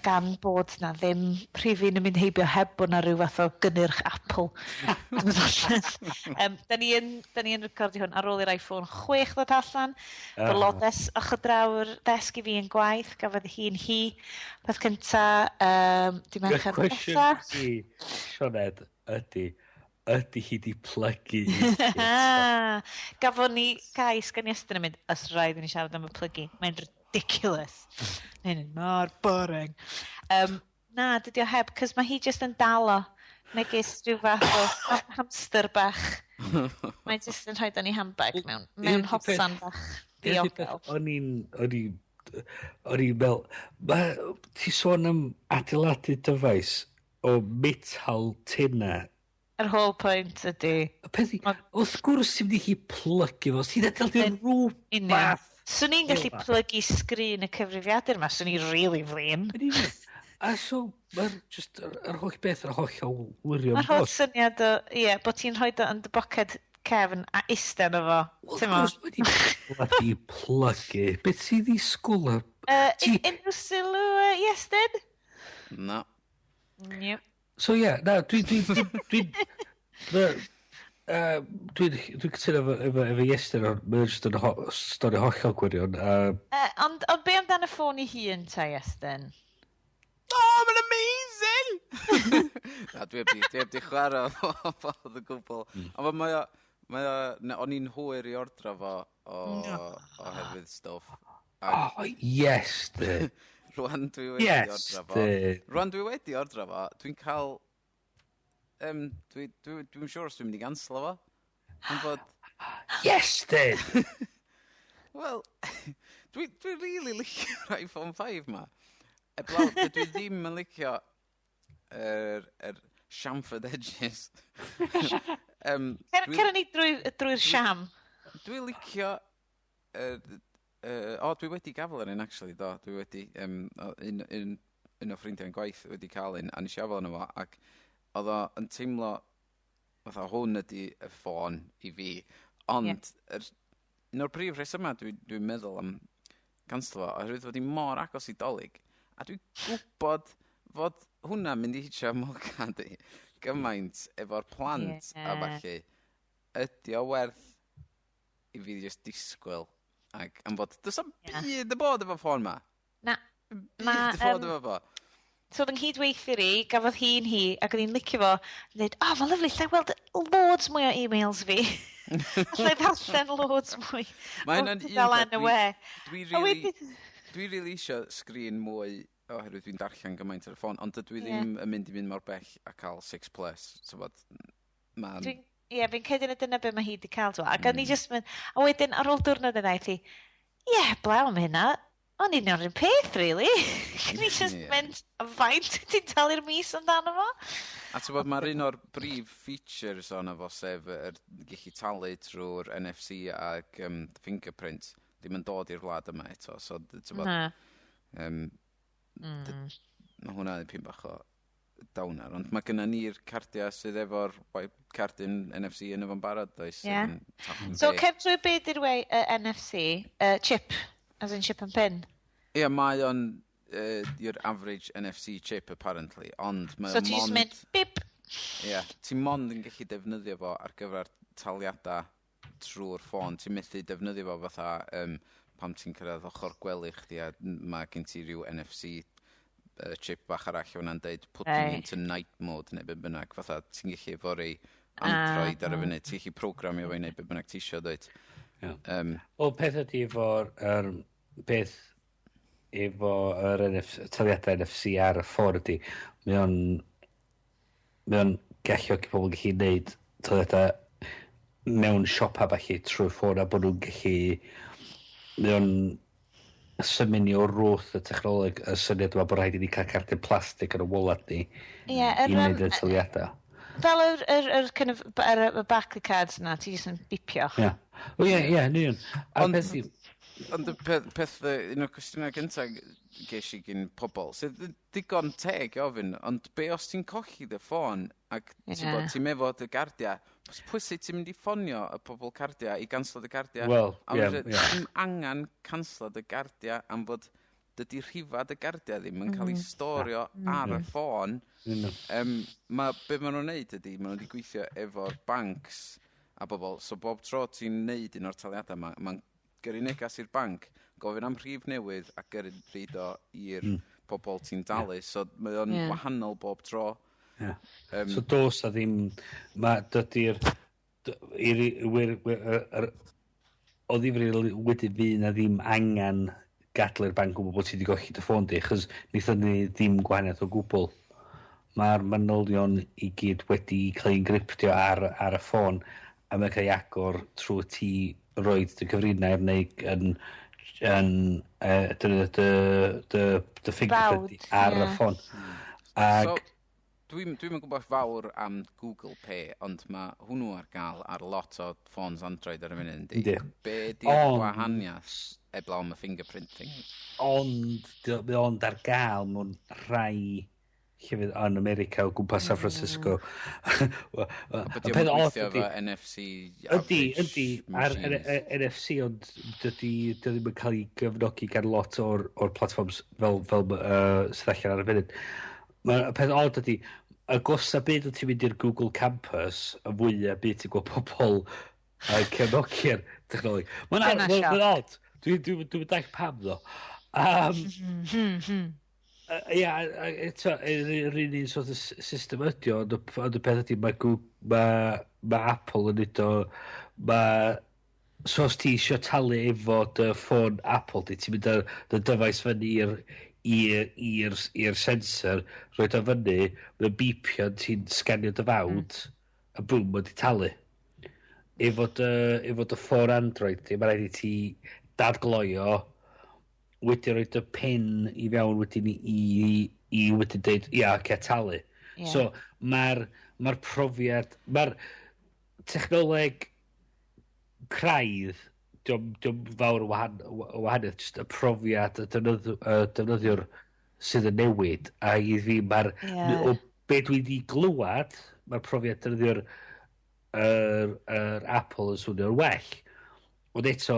gan bod na ddim rhifyn yn mynd heibio heb bod na rhyw fath o gynnyrch Apple. Da ni yn recordio hwn ar ôl i'r iPhone 6 ddod allan. Blodes o'ch o draw'r desg i fi yn gwaith, gafodd hi'n hi. Peth cynta, di merch ar bella. Sioned, ydy hi di plygu. Gafon ni gais gan Iestyn yn mynd, os rhaid i ni siarad am y plygu. Mae'n ridiculous. Mae'n mor boring. Na, dydy o heb, cos mae hi just yn dalo megis rhyw fath o hamster bach. Mae'n just yn rhoi dan i handbag mewn hosan bach diogel. O'n i'n fel, ti sôn am adeiladu dyfais o metal tinna. Yr whole point ydy. Wrth gwrs sy'n mynd i chi plygu fo, sy'n adeiladu rhywbeth. Swn i'n gallu plygu sgrin y cyfrifiadur yma, swn i'n really flin. A so, mae'r just yr holl beth yr holl o wirio. Mae'r holl syniad o, bod ti'n rhoi o yn dy boced cefn a isten o fo. Wrth gwrs wedi plygu. Beth sydd i sgwl? Unrhyw sylw, Iestyn? No. So na, dwi'n cytuno efo Iestyn, mae'n just yn stori hollol gwirion. Ond be amdano y ffôn i hun ta, Iestyn? Mae'n amazing! Na, dwi heb di chwarae o gwbl. Ond o'n i'n hwyr i ordro fo oherwydd stwff. Yes, Rwan dwi wedi ordro fo, dwi'n cael... Dwi'n siŵr os dwi'n mynd i ganslo fo. Yes, then! Wel, dwi'n really licio'r iPhone 5 ma. Eblaw, dwi ddim yn licio chamfered edges. Cer ni drwy'r siam. Dwi'n licio... dwi wedi gafel yn un, actually, do. Dwi wedi... un o ffrindiau'n gwaith wedi cael un, a nes i afel yno fo, ac oedd o'n teimlo... Fatha hwn ydi y ffôn i fi. Ond, un o'r brif rhesymau dwi'n meddwl am ganslo fo, oherwydd fod hi mor agos i dolyg. A dwi'n gwybod fod hwnna mynd i hitio molgad i gymaint efo'r plant a falle. Ydi o werth i fi just disgwyl. Ac am fod, does am byd y bod efo ffôn ma? Na. Byd y bod efo fo. So oedd yng nghydweithio hi, gafodd hi, ac oedd hi'n licio fo, yn dweud, fa lyflu, lle weld loads mwy o e-mails fi. Lle ddarllen loads mwy. Mae'n un Dwi rili eisiau sgrin mwy oherwydd dwi'n darllen gymaint ar y ffôn, ond dwi ddim yn mynd i fynd mor bell a cael 6+. So bod, fi'n cedyn y dyna be mae hi wedi cael to. Ac o'n i just mynd, a wedyn ar ôl diwrnod yna i ti, blew am hynna. O'n i'n o'r un peth, really. Can i just mynd a faint ti'n talu'r mis amdano fo? A ti'n bod, mae'r un o'r brif features o'na fo, sef gallu talu trwy'r NFC ac fingerprint. Dim yn dod i'r wlad yma eto. So, ti'n bod, mae hwnna yn pyn bach o dawner. Ond mae gennym ni'r cardiau sydd efo'r cardyn NFC yn efo'n barod, does? So, cer drwy beth i'r NFC, chip? As in chip and pin? Ie, mae o'n your average NFC chip, apparently, ond... So ti'n just mynd, bip! Ie, ti'n mond yn gallu defnyddio fo ar gyfer taliadau trwy'r ffôn. Ti'n methu defnyddio fo fatha pam ti'n cyrraedd ochr gwely chdi a mae gen ti rhyw NFC chip bach arall hwnna'n deud put me into night mode neu be bynnag. Fatha ti'n gallu efo rei Android ar y funud. Ti'n gallu programio fo i neu be bynnag ti isio dweud. O peth ydi efo'r beth efo'r taliadau NFC ar y ffôn ydi, mae o'n galluogi pobl gallu neud taliadau mewn siopa falle trwy'r ffôn a bod nhw'n gallu mae o'n symunio wrth y dechnoleg y syniad yma bod rhaid i ni cael cardyn plastig ar y wallet ni i wneud y taliadau. Fel yr kind of, y Barclay cards yna, ti jyst yn bipio. Ie. O ie, ni yn. Ond y peth, un o'r cwestiynau gyntaf ges i gyn pobl, sydd digon teg ofyn, ond be os ti'n colli dy ffôn ac ti'n meddwl dy gardiau, pwy sydd ti'n mynd i ffonio y pobl cardiau i ganslo dy gardiau? Wel, ie. Ti'n angen canslo dy gardiau am fod dydy rhifad y gardiau ddim yn cael ei storio ar y ffôn. Be maen nhw'n neud ydy, maen nhw wedi gweithio efo'r bancs a bobl. So bob tro ti'n neud un o'r taliadau yma, mae'n gyrru negas i'r banc, gofyn am rhif newydd a gyrru rhaid o i'r pobl ti'n dalu. So mae o'n wahanol bob tro. So dos a ddim... Dydy'r... O ddifri wedyn fi na ddim angen gadlu'r banc gwybod bod ti wedi golli dy ffôn di, chos wnaethon ni ddim gwahaniaeth o gwbl. Mae'r manylion i gyd wedi cael ei ngryptio ar y ffôn, a mae'n cael ei agor trwy ti roed dy gyfrinau neu dy fingerprint ar y ffôn. So, dwi'n gwybod fawr am Google Pay, ond mae hwnnw ar gael ar lot o ffôns Android ar y munud. Be di'r gwahaniaeth eblaw am y fingerprinting? Ond ar gael mewn rhai llefydd yn America o gwmpas San Francisco. Byddi o'n gweithio efo NFC average machines? Ydy, ar NFC, ond dydy ddim yn cael ei gyfnogi gan lot o'r platforms fel sydd allan ar y funud. Y peth od ydy, y gosa byd o ti'n mynd i'r Google Campus, y fwyaf byd ti'n gweld pobl cefnogi'r technoleg. Mae'n od. Dwi'n dall pam ddo. Ia, eto, yr un sort of system ydi o, ond y peth ydy, mae Apple yn neud o, so os ti eisiau talu efo dy ffôn Apple, ti'n mynd dy dyfais fyny i'r sensor, roed o fyny, mae'n bipio, ti'n sganio dy fawd, a bwm, wedi talu. Efo dy ffôn Android, mae'n rhaid i ti dadgloio wedi rhoi y pen i fewn wedyn i wedyn dweud, ia, talu. Ie. So, mae'r profiad, mae'r technoleg craidd, diolch fawr o wahaniaeth, just y profiad, y defnyddiwr sydd yn newid, a i fi o be dwi wedi glywad, mae'r profiad defnyddio'r Apple yn swnio'r well. Ond eto,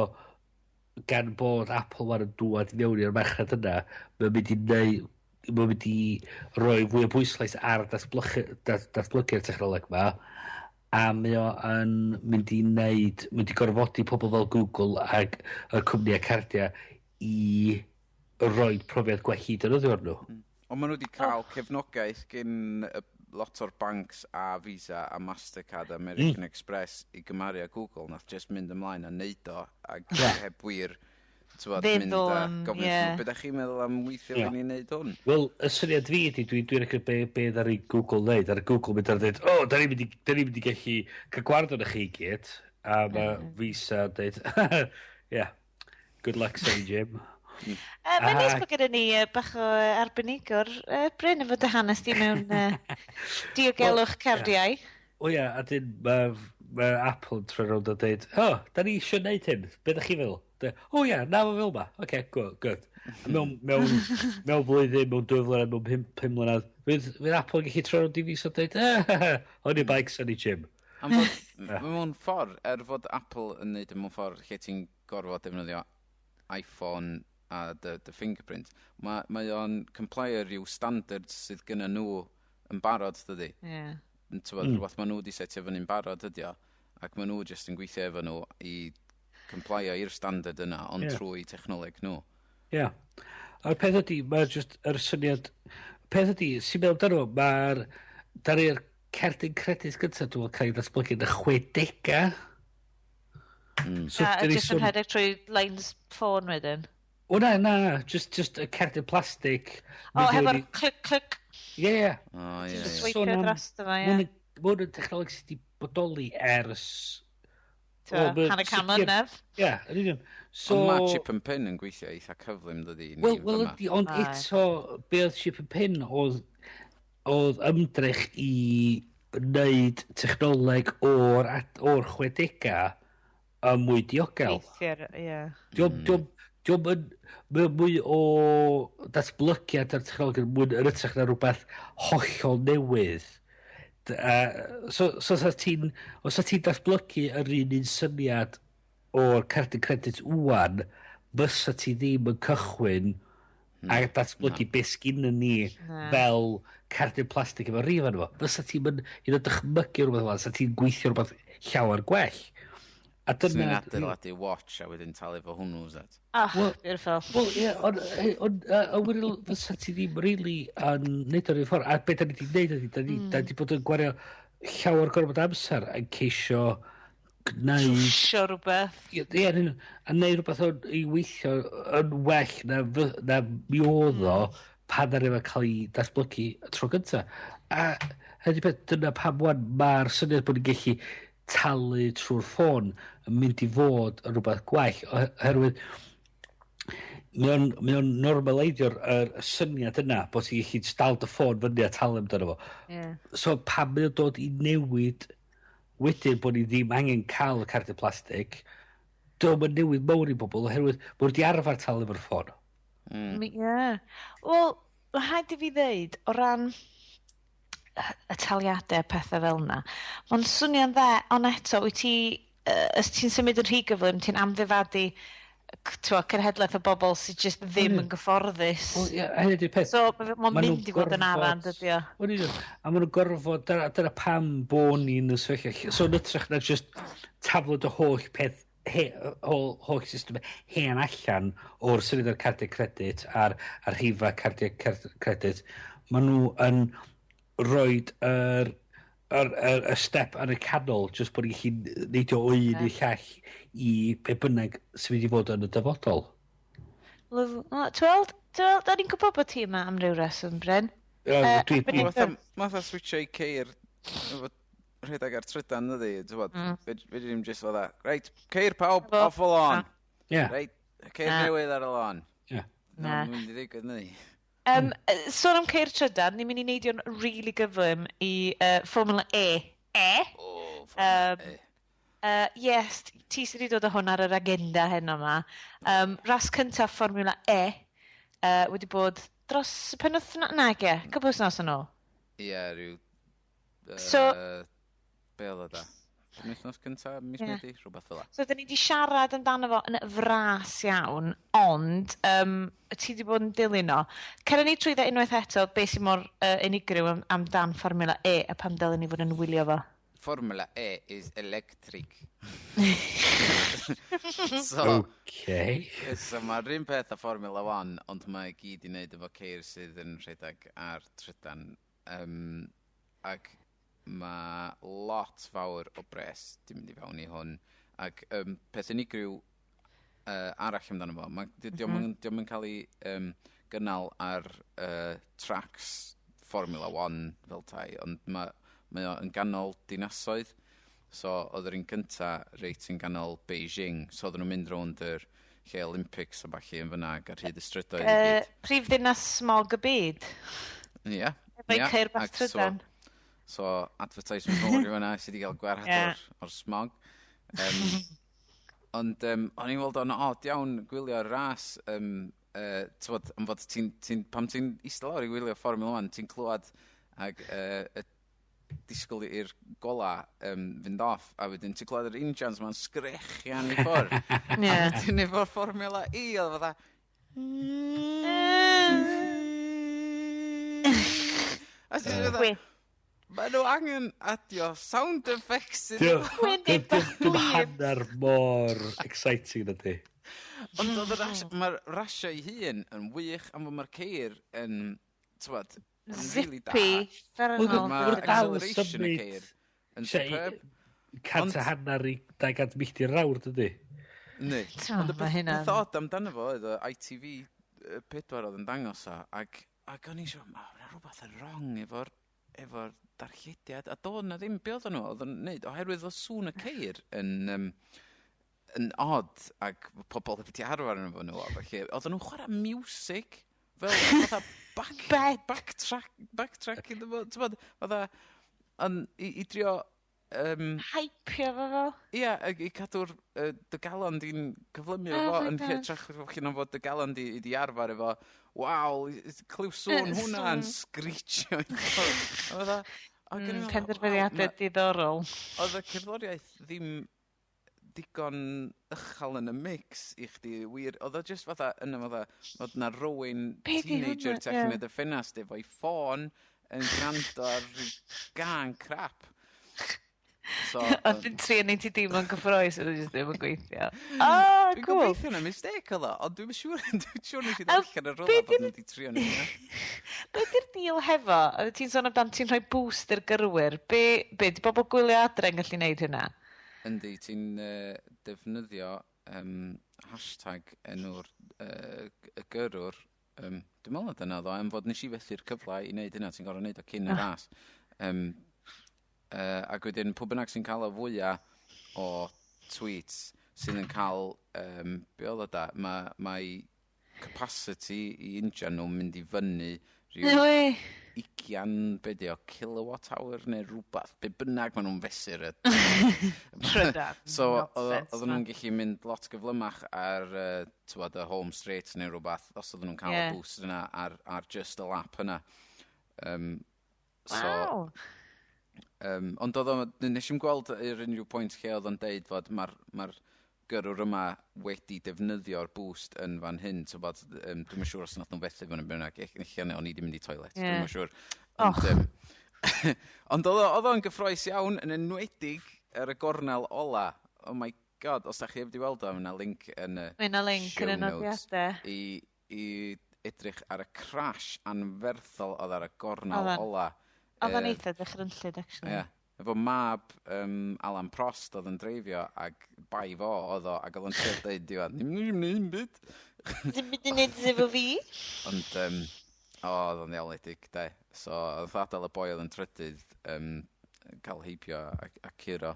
gan bod Apple war yn dŵad mewn i'r merched yna, mae'n mynd i roi fwy o bwyslais ar datblygu'r technoleg yma, a mae o'n mynd i gorfodi pobl fel Google ac y cwmni cardia i roi profiad gwell i defnyddiwr nhw. Ond maen nhw wedi cael cefnogaeth gen lot o'r banks a Visa a Mastercard a American Express i gymaru a Google, nath just mynd ymlaen a neud o, a heb wir mynd a gofyn beth ydych chi'n meddwl am weithio fan i neud hwn? Wel, y syniad fi ydi, dwi'n rhaid beth ar ei Google neud, ar y Google mynd ar dweud, da ni'n mynd i gallu cael gward o'n chi gyd, a mae Visa dweud, good luck, say Jim. Mae'n nes bod gyda ni bach o arbenigwr Bryn efo dy hanes di mewn diogelwch cardiau. O ia, a dyn mae Apple trwy rownd a dweud, da ni eisiau neud hyn, beth ydych chi fel? O ia, na fo fel ma. Oce, good. Mewn flwyddyn, mewn 2 flynedd, mewn 5 mlynedd, fydd Apple yn gallu trwy rownd i fi so dweud, o'n i bikes, o'n i gym. Mewn ffordd, fod Apple yn neud mewn ffordd lle ti'n gorfod defnyddio iPhone a dy fingerprint, mae o'n complyio ryw standards sydd gyda nhw yn barod, dydy. Ie. Rhywbeth maen nhw wedi setio fyny'n barod, ydy o, ac maen nhw jyst yn gweithio efo nhw i complyio i'r standard yna, ond trwy technoleg nhw. Ie. A'r peth ydy, mae jyst yr syniad, peth ydy, sy'n meddwl dyn nhw, dar i'r cerdyn credit gyntaf dwi'n cael ei ddatblygu yn y 60au. So, just yn rhedeg trwy lines ffôn wedyn? O na, just y cerdyn plastig. Hefo'r clic. Ie. Just sweipio dros yma, ie. Mae'n technoleg sydd wedi bodoli ers... Hanner cam mlynedd. Ie, yn union. Ond mae chip and pin yn gweithio eitha cyflym, dydy. Wel, ond eto, be oedd chip and pin oedd ymdrech i wneud technoleg o'r 60au yn mwy diogel. Diolch yn mwy o datblygiad ar technoleg yn ytrach na rhywbeth hollol newydd. Os ti'n datblygu yr un syniad o'r cardyn credit wwan, fysa ti ddim yn cychwyn a datblygu beth sgynny ni fel cardyn plastig efo rhifyn efo. Fysa ti'n un o dychmygu rhywbeth fel, fysa ti'n gweithio rhywbeth llawer gwell. Sy'n ni'n adeiladu watch a wedyn talu fo hwnnw, zet? Beautiful. Wel, ie, ond fysa ti ddim rili yn neud o'r un ffordd. A beth da ni wedi neud ydy, da ni bod yn gwario llawer gorfod amser yn ceisio gwneud... Trwsio rhywbeth. Ie, a neud rhywbeth i weithio yn well na mi oedd o pan ar efo cael ei datblygu tro gyntaf. A hynny beth, dyna pam wan mae'r syniad bod ni'n gallu talu trwy'r ffôn yn mynd i fod yn rhywbeth gwell oherwydd mae o'n normaleidio'r syniad yna bod ti'n gallu dal dy ffôn fyny a talu amdano fo. So pan mae o'n dod i newid wedyn bod ni ddim angen cael y cardyn plastig, dwi'n newid mawr i bobl oherwydd bod wedi arfer talu efo'r ffôn. Wel, mae rhaid i fi ddeud o ran y taliadau pethau fel yna. Mae'n swnio'n dde, ond eto, wyt ti, os ti'n symud yn rhy gyflym, ti'n amddifadu cyrhedlaeth o bobl sydd just ddim yn gyfforddus. So, mae'n mynd i fod yn aran, dydy o. A maen nhw'n gorfod, dyna pam bo ni'n ysfellio. So, nytrach na just taflod o holl peth, holl system hen allan o'r syniad o'r cardiau credit a'r rhifa cardiau credit. Maen nhw yn roed y step ar y canol just bod ni'n gallu neidio o un i llall i be bynnag sy'n mynd i fod yn y dyfodol. Tweld, da ni'n gwybod bod ti yma am ryw reswm, Bryn. Math o switcho i ceir rhedeg ar trydan, ydy. Fe ddim jyst fod Reit, ceir pawb, off o lon. Reit, ceir newydd ar y lon. Ie. Na. Dwi'n mynd i ddigwydd ni. Sôn am ceir trydan, ni'n mynd i neidio'n really gyflym i Formula E. Formula E. Yes, ti sydd wedi dod â hwn ar yr agenda heno yma. Ras cyntaf Formula E wedi bod dros y penwythnos nage, cwbl wythnos yn ôl. Ie, rhyw... Be oedd o da? Penwythnos cyntaf, mis Medi, rhywbeth fel la. So, da ni wedi siarad amdano fo yn fras iawn, ond ti wedi bod yn dilyn o. Cera ni trwy dda unwaith eto, beth sy'n mor unigryw amdan Formula E a pam dylen ni fod yn wylio fo? Formula E is electric. Okay. So mae'r un peth a Formula 1, ond mae gyd i wneud efo ceir sydd yn rhedeg ar trydan. Ac mae lot fawr o bres dim mynd i fewn i hwn. Ac peth unigryw arall amdano fo, diolch yn cael ei gynnal ar tracks Formula 1 fel tai, ond mae o'n ganol dinasoedd. So, oedd yr un cynta reit yn ganol Beijing. So, oedden nhw'n mynd rownd yr lle Olympics a falle yn fyna ar hyd y strydoedd i gyd. Prif ddinas smog y byd. Ie. Efo'i ceir bach trydan. So, advertisement mowr i fyna sydd wedi cael gwarhad o'r smog. Ond o'n i'n weld o'n od iawn gwylio'r ras. Pam ti'n eistedd lawr i gwylio Formula 1, ti'n clywed ag disgwyl i'r gola fynd off, a wedyn ti'n clywed yr injans ma'n sgrechian i ffwrdd. A wedyn efo'r Formula E, oedd fatha... A ti'n fatha... Mae nhw angen adio sound effects Dim hanner mor exciting ydy. Ond mae'r rasio ei hun yn wych am fod mae'r ceir yn, tywed, really da. Zippy. Mae'r acceleration y ceir yn superb. 100 i 200 milltir yr awr, dydy? Ne. Ond y beth odd amdano fo, oedd o ITV 4 oedd yn dangos o, ac o'n i siŵr, mae rhywbeth yn wrong efo'r darllediad, a doedd na ddim be oedden nhw, oedd yn neud, oherwydd o sŵn y ceir yn odd, ac pobl wedi arfer yn efo nhw, oedden nhw'n chwarae music, fel backtrack iddo fo, ti'n bod, i drio... Hypio fo fel? Ie, i cadw'r Ddeugain di'n cyflymu efo, yn hytrach chi'n fod Ddeugain di arfer efo, waw, cliw sŵn hwnna yn screechio i ffwrdd. Penderfyniadau diddorol. Oedd y cerddoriaeth ddim digon ychal yn y mix i chdi wir. Oedd o just fatha, oedd na rowyn teenager tu allan y ffenast efo'i ffôn yn gwrando ar gang crap. Oedd yn trio neud ti dim yn gyffroes, oedd jyst ddim yn gweithio. Dwi'n Cool. gobeithio na mistake oedd o, ond dwi'n siŵr nes i ddallan y rola bod nhw wedi trio neud yna. Be di'r deal hefo? Oedd ti'n sôn amdan ti'n rhoi boost i'r gyrwyr. Be, di bobl gwylio adre yn gallu neud hynna? Yndi, ti'n defnyddio hashtag enw'r y gyrwr. Dwi'n meddwl dyna ddo, am fod nes i fethu'r cyfle i wneud hynna, ti'n gorau wneud o cyn y ras. Ac wedyn, pwy bynnag sy'n cael o fwyaf o tweets sydd yn cael, be oedd o da, mae capacity i injan nhw'n mynd i fyny rhyw 20 kilowatt hour neu rhywbeth, be bynnag maen nhw'n fesur. Trydan. So, oedden nhw'n gallu mynd lot gyflymach ar y home straight neu rhywbeth, os oedden nhw'n cael y boost yna ar just y lap yna. Wow. Ond nes i'n gweld yr unrhyw pwynt lle oedd o'n deud fod mae'r gyrwr yma wedi defnyddio'r boost yn fan hyn, so bod, dwi'n yn siŵr os nath nhw'n fethu fan yn bynnag, o'n i di mynd i toilet, dwi'n yn siŵr. Ond oedd o'n gyffroes iawn yn enwedig ar y gornel ola. Oh my god, os da chi wedi weld o, yna link yn y show notes i edrych ar y crash anferthol oedd ar y gornel ola. Oedd o'n eitha dechrynllid, actually. Ie. Efo mab Alan Prost oedd yn dreifio, ac bai fo oedd o, ac oedd o'n siarad dweud diwedd, ni'n mynd i'n byd. Ddim byd yn neud efo fi. Ond, oedd o'n ddiawledig, de. So, oedd ddadal y boi oedd yn trydydd, cael heibio a curo.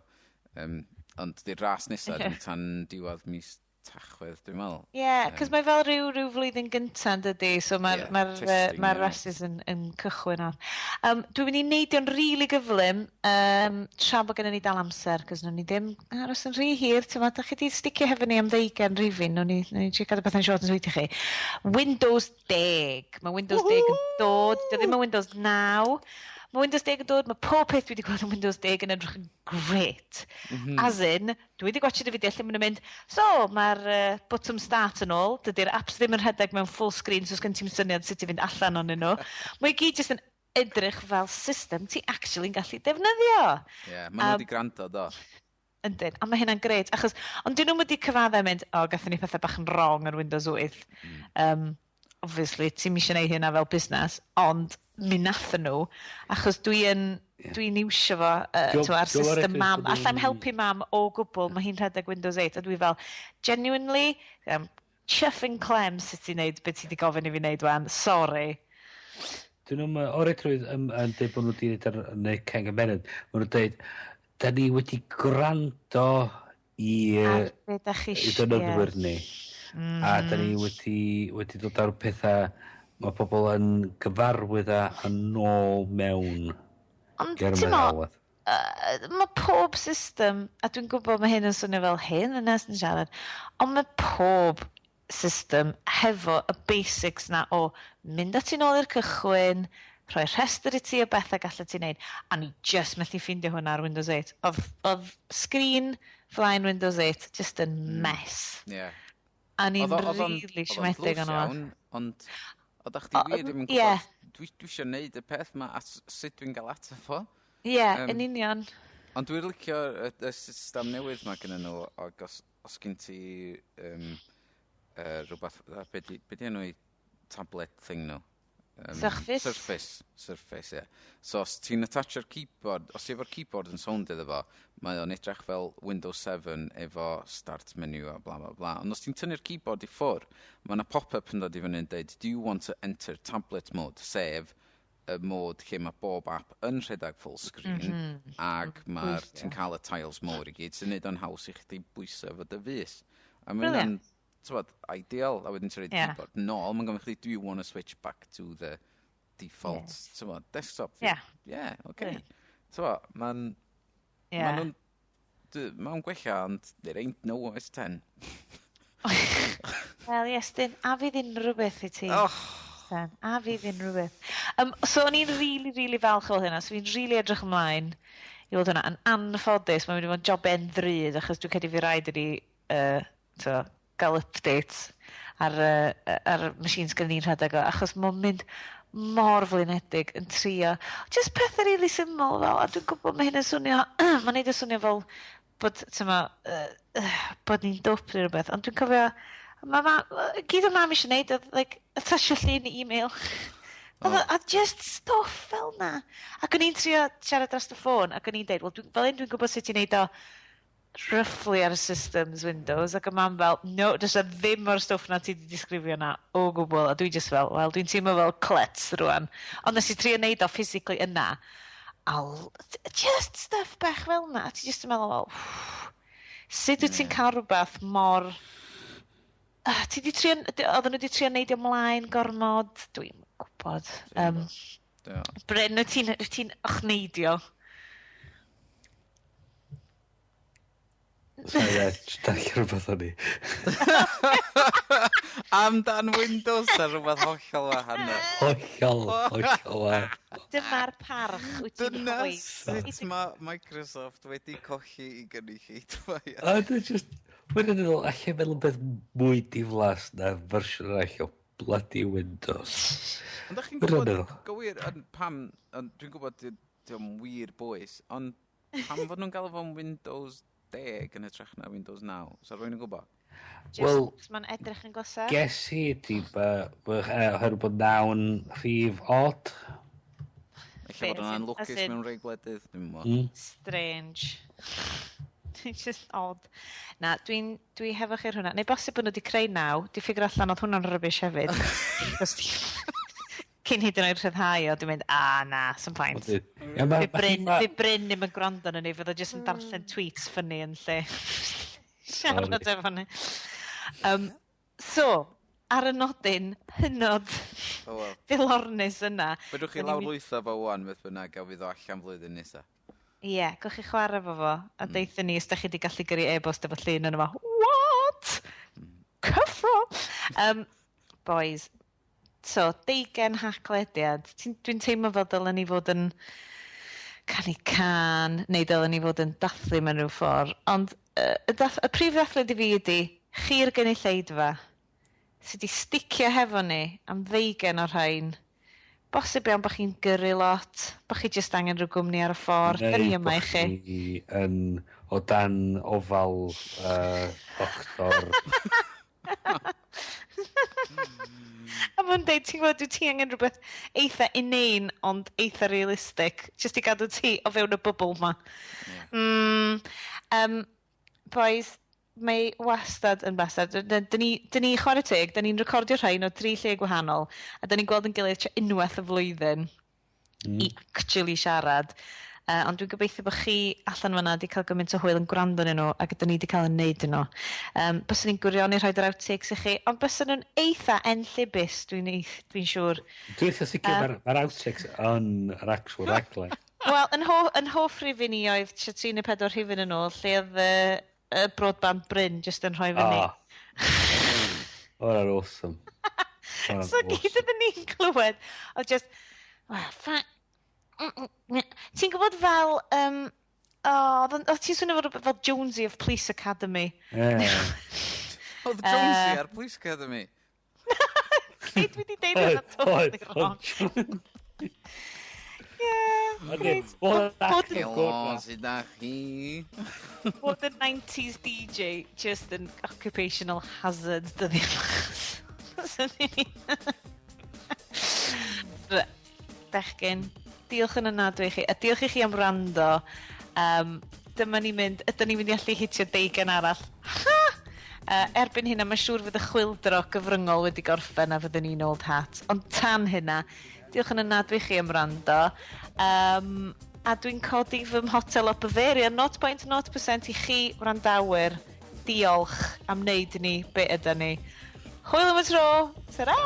Ond di'r ras nesaf, tan diwedd mis Tachwedd, dwi'n meddwl. Ie, cos mae fel rhyw flwyddyn gyntaf dydy, so mae'r rhestys yn cychwyn ar. Dwi'n mynd i neidio'n rili gyflym tra bod gennym ni dal amser, cos nhw'n ni ddim aros yn rhy hir. Da chi di sticio hefo ni am ddeugain rhifyn, nhw'n ni tri cadw beth yn siarad yn sweithio chi. Windows 10. Mae Windows 10 yn dod, dio ddim yn Windows 9. Mae Windows 10 yn dod, mae pob peth dwi wedi gweld yn Windows 10 yn edrych yn gret. As in, dwi wedi gwachod y fideo lle maen nhw'n mynd, so, mae'r bottom start yn ôl, dydy'r apps ddim yn rhedeg mewn full screen, so sgan ti'n syniad sut i fynd allan o'n nhw. Mae gyd jyst yn edrych fel system ti actually'n gallu defnyddio. Ie, maen nhw wedi gwrando, do. Yndyn, a mae hynna'n gret, achos, ond dyn nhw'n wedi cyfaddau mynd, gathen ni pethau bach yn wrong ar Windows 8. Obviously, ti'n eisiau gwneud hynna fel busnes, ond mi nathon nhw, achos dwi'n iwsio fo ar system mam. Allai'm helpu mam o gwbl, mae hi'n rhedeg Windows 8, a dwi fel, genuinely, chuffing clem sut ti'n neud beth ti wedi gofyn i fi wneud wan, sorry. Dyn nhw'n oretrwydd yn dweud bod nhw wedi gwneud ceng y bennod, maen nhw'n dweud, da ni wedi gwrando i dynodwyr ni. A da ni wedi dod ar pethau mae pobl yn gyfarwydd yn ôl mewn germedalwaith. Mae pob system, a dwi'n gwybod mae hyn yn swnio fel hyn yn nes yn siarad, ond mae pob system hefo y basics na o mynd at i'n ôl i'r cychwyn, rhoi rhestr i ti o bethau gallu ti'n neud, a ni just methu ffindio hwnna ar Windows 8. Oedd screen flaen Windows 8 just yn mess. A ni'n rili siomedig yn o'n. Ond oeddech chi wir ddim yn gwybod, dwi eisiau gwneud y peth yma a sut dwi'n gael ataf o. Ie, yn union. Ond dwi'n licio y system newydd yma gyda nhw, ac os gen ti rhywbeth, beth di enw i tablet thing nhw? Surface, ie. So os ti'n attachio'r keyboard, os ti efo'r keyboard yn sound iddo fo, mae o'n edrych fel Windows 7 efo start menu a bla bla bla. Ond os ti'n tynnu'r keyboard i ffwr, mae yna pop-up yn dod i fyny yn dweud, do you want to enter tablet mode, sef y mod lle mae bob app yn rhedeg full screen, ac ti'n cael y tiles mowr i gyd, sy'n neud o'n haws i chdi bwyso fo dy fus. A mae'n ideal, a wedyn ti'n rhaid keyboard nôl, mae'n gofyn chdi, do you want to switch back to the default desktop? Yeah, okay. Mae'n gwella, ond there ain't no OS 10. Wel, Iestyn, a fydd unrhyw beth i ti. A fydd unrhyw beth. So, o'n i'n really falch o hynna, so fi'n really edrych ymlaen i fod hwnna yn anffodus. Mae'n mynd i fod yn job drud, achos dwi'n credu fi rhaid i gael updates ar machines gan ni'n rhedeg o, achos mae'n mynd mor flynedig yn trio. Just pethau really syml fel, a dwi'n gwybod mae hyn yn swnio, mae'n neud yn swnio fel bod ni'n dwp neu rhywbeth, ond dwi'n cofio, gyd o mam eisiau neud, attachio llun i e-mail. A just stuff fel na. Ac o'n i'n trio siarad dros y ffôn, ac o'n i'n deud, fel un dwi'n gwybod sut i'n neud o roughly ar y systems Windows, ac y mam fel, no, does ddim o'r stwff na ti wedi disgrifio na o gwbl, a dwi just fel, wel, dwi'n teimlo fel clets rwan, ond nes i trio neud o physically yna, just stuff bach fel na, ti just yn meddwl fel, sut wyt ti'n cael rhywbeth mor, oedden nhw wedi trio neud ymlaen gormod, dwi'n gwybod. Bryn, wyt ti'n ochneidio? Ie, darllen rhywbeth o'n i. Amdan Windows a rhywbeth hollol wahanol. Hollol. Dyma'r parch wyt ti'n rhoi. Dyna sut mae Microsoft wedi colli i gynulleidfa. A dwi'n just, wedyn yn ôl, allai meddwl beth mwy diflas na fersiwn arall o bloody Windows. Ond ydych chi'n gwybod gywir pam, dwi'n gwybod diolch wir bwys, ond pam fod nhw'n gael fo'n Windows 10 yn edrych na Windows 9? So rwy'n yn gwybod? Wel, mae'n edrych yn gosod? Ges i ydi, oherwydd bod 9 yn rhif odd. Eich bod yna'n lwcus mewn rei gwledydd, dwi'n mwyn. Strange. Just odd. Na, dwi hefo chi'r hwnna. Neu bosib bod nhw wedi creu 9, di ffigur allan oedd hwnna'n rybys hefyd. Cyn hyd-yn-oed-llai-ffurfiol, dwi'n mynd, na, some point. Fi Bryn ddim yn gwrando na ni, fydd o jyst yn darllen tweets ffynnu yn lle. Siarad efo ni. So, ar y nodyn, hynod filornus yna. Fedrwch chi lawrlwytho fo wan, beth bynnag, a fydd o allan flwyddyn nesa. Ie, gwch chi chwarae fo fo, a deithio ni, os da chi wedi gallu gyrru e-bost efo llun yn yma. What? Cyffro! Boys, so, 20 haclediad. Dwi'n teimlo fel dylen ni fod yn canu can, neu dylen ni fod yn dathlu mewn rhyw ffordd. Ond y prif ddathlu di fi ydi, chi'r gynulleidfa, sydd wedi sticio hefo ni am 20 o'r rhain. Bosib iawn bod chi'n gyrru lot, bod chi jyst angen rhyw gwmni ar y ffordd, dyn ni yma i chi. Neu o dan ofal doctor. A mae'n deud, ti'n gwybod, ti angen rhywbeth eitha inane, ond eitha realistic, jyst i gadw ti o fewn y bubble ma. Boys, mae wastad yn bastad. Dyn ni chwarae teg, dyn ni'n recordio rhain o 3 lle gwahanol, a dyn ni'n gweld yn gilydd unwaith y flwyddyn i actually siarad. Ond dwi'n gobeithio bod chi allan fyna wedi cael gymaint o hwyl yn gwrando yn nhw ac ydyn ni wedi cael yn neud yn nhw. Byswn ni'n gwirionu rhoi'r outtakes i chi, ond byswn nhw'n eitha enllibus, dwi'n siŵr. Dwi'n eitha sicr mae'r outtakes yn yr actual raglen. Wel, yn hoff rhifyn i oedd 3 neu 4 rhifyn yn ôl, lle oedd y broadband Bryn jyst yn rhoi fyny. O'r awesome. So gyd ydyn ni'n clywed, o just, ti'n gwybod fel, ti'n swnio fel Jonesy of Police Academy. Oedd Jonesy ar Police Academy? Dwi wedi deud yna totally wrong. Helo, sydd da chi? Bod y 90s DJ just an occupational hazard dyddi mas. Bechgyn, diolch yn ynadwy i chi. A diolch i chi am rando. Dyma ni'n mynd, ydyn ni'n mynd i allu hitio 20 arall. Erbyn hynna, mae'n siŵr fydd y chwildro gyfryngol wedi gorffen a fyddwn ni'n old hat. Ond tan hynna, diolch yn ynadwy chi am rando. A dwi'n codi fy mhotel o Bavaria 0.0% i chi wrandawyr. Diolch am wneud ni be ydyn ni. Hwyl am y tro! Ta-ra!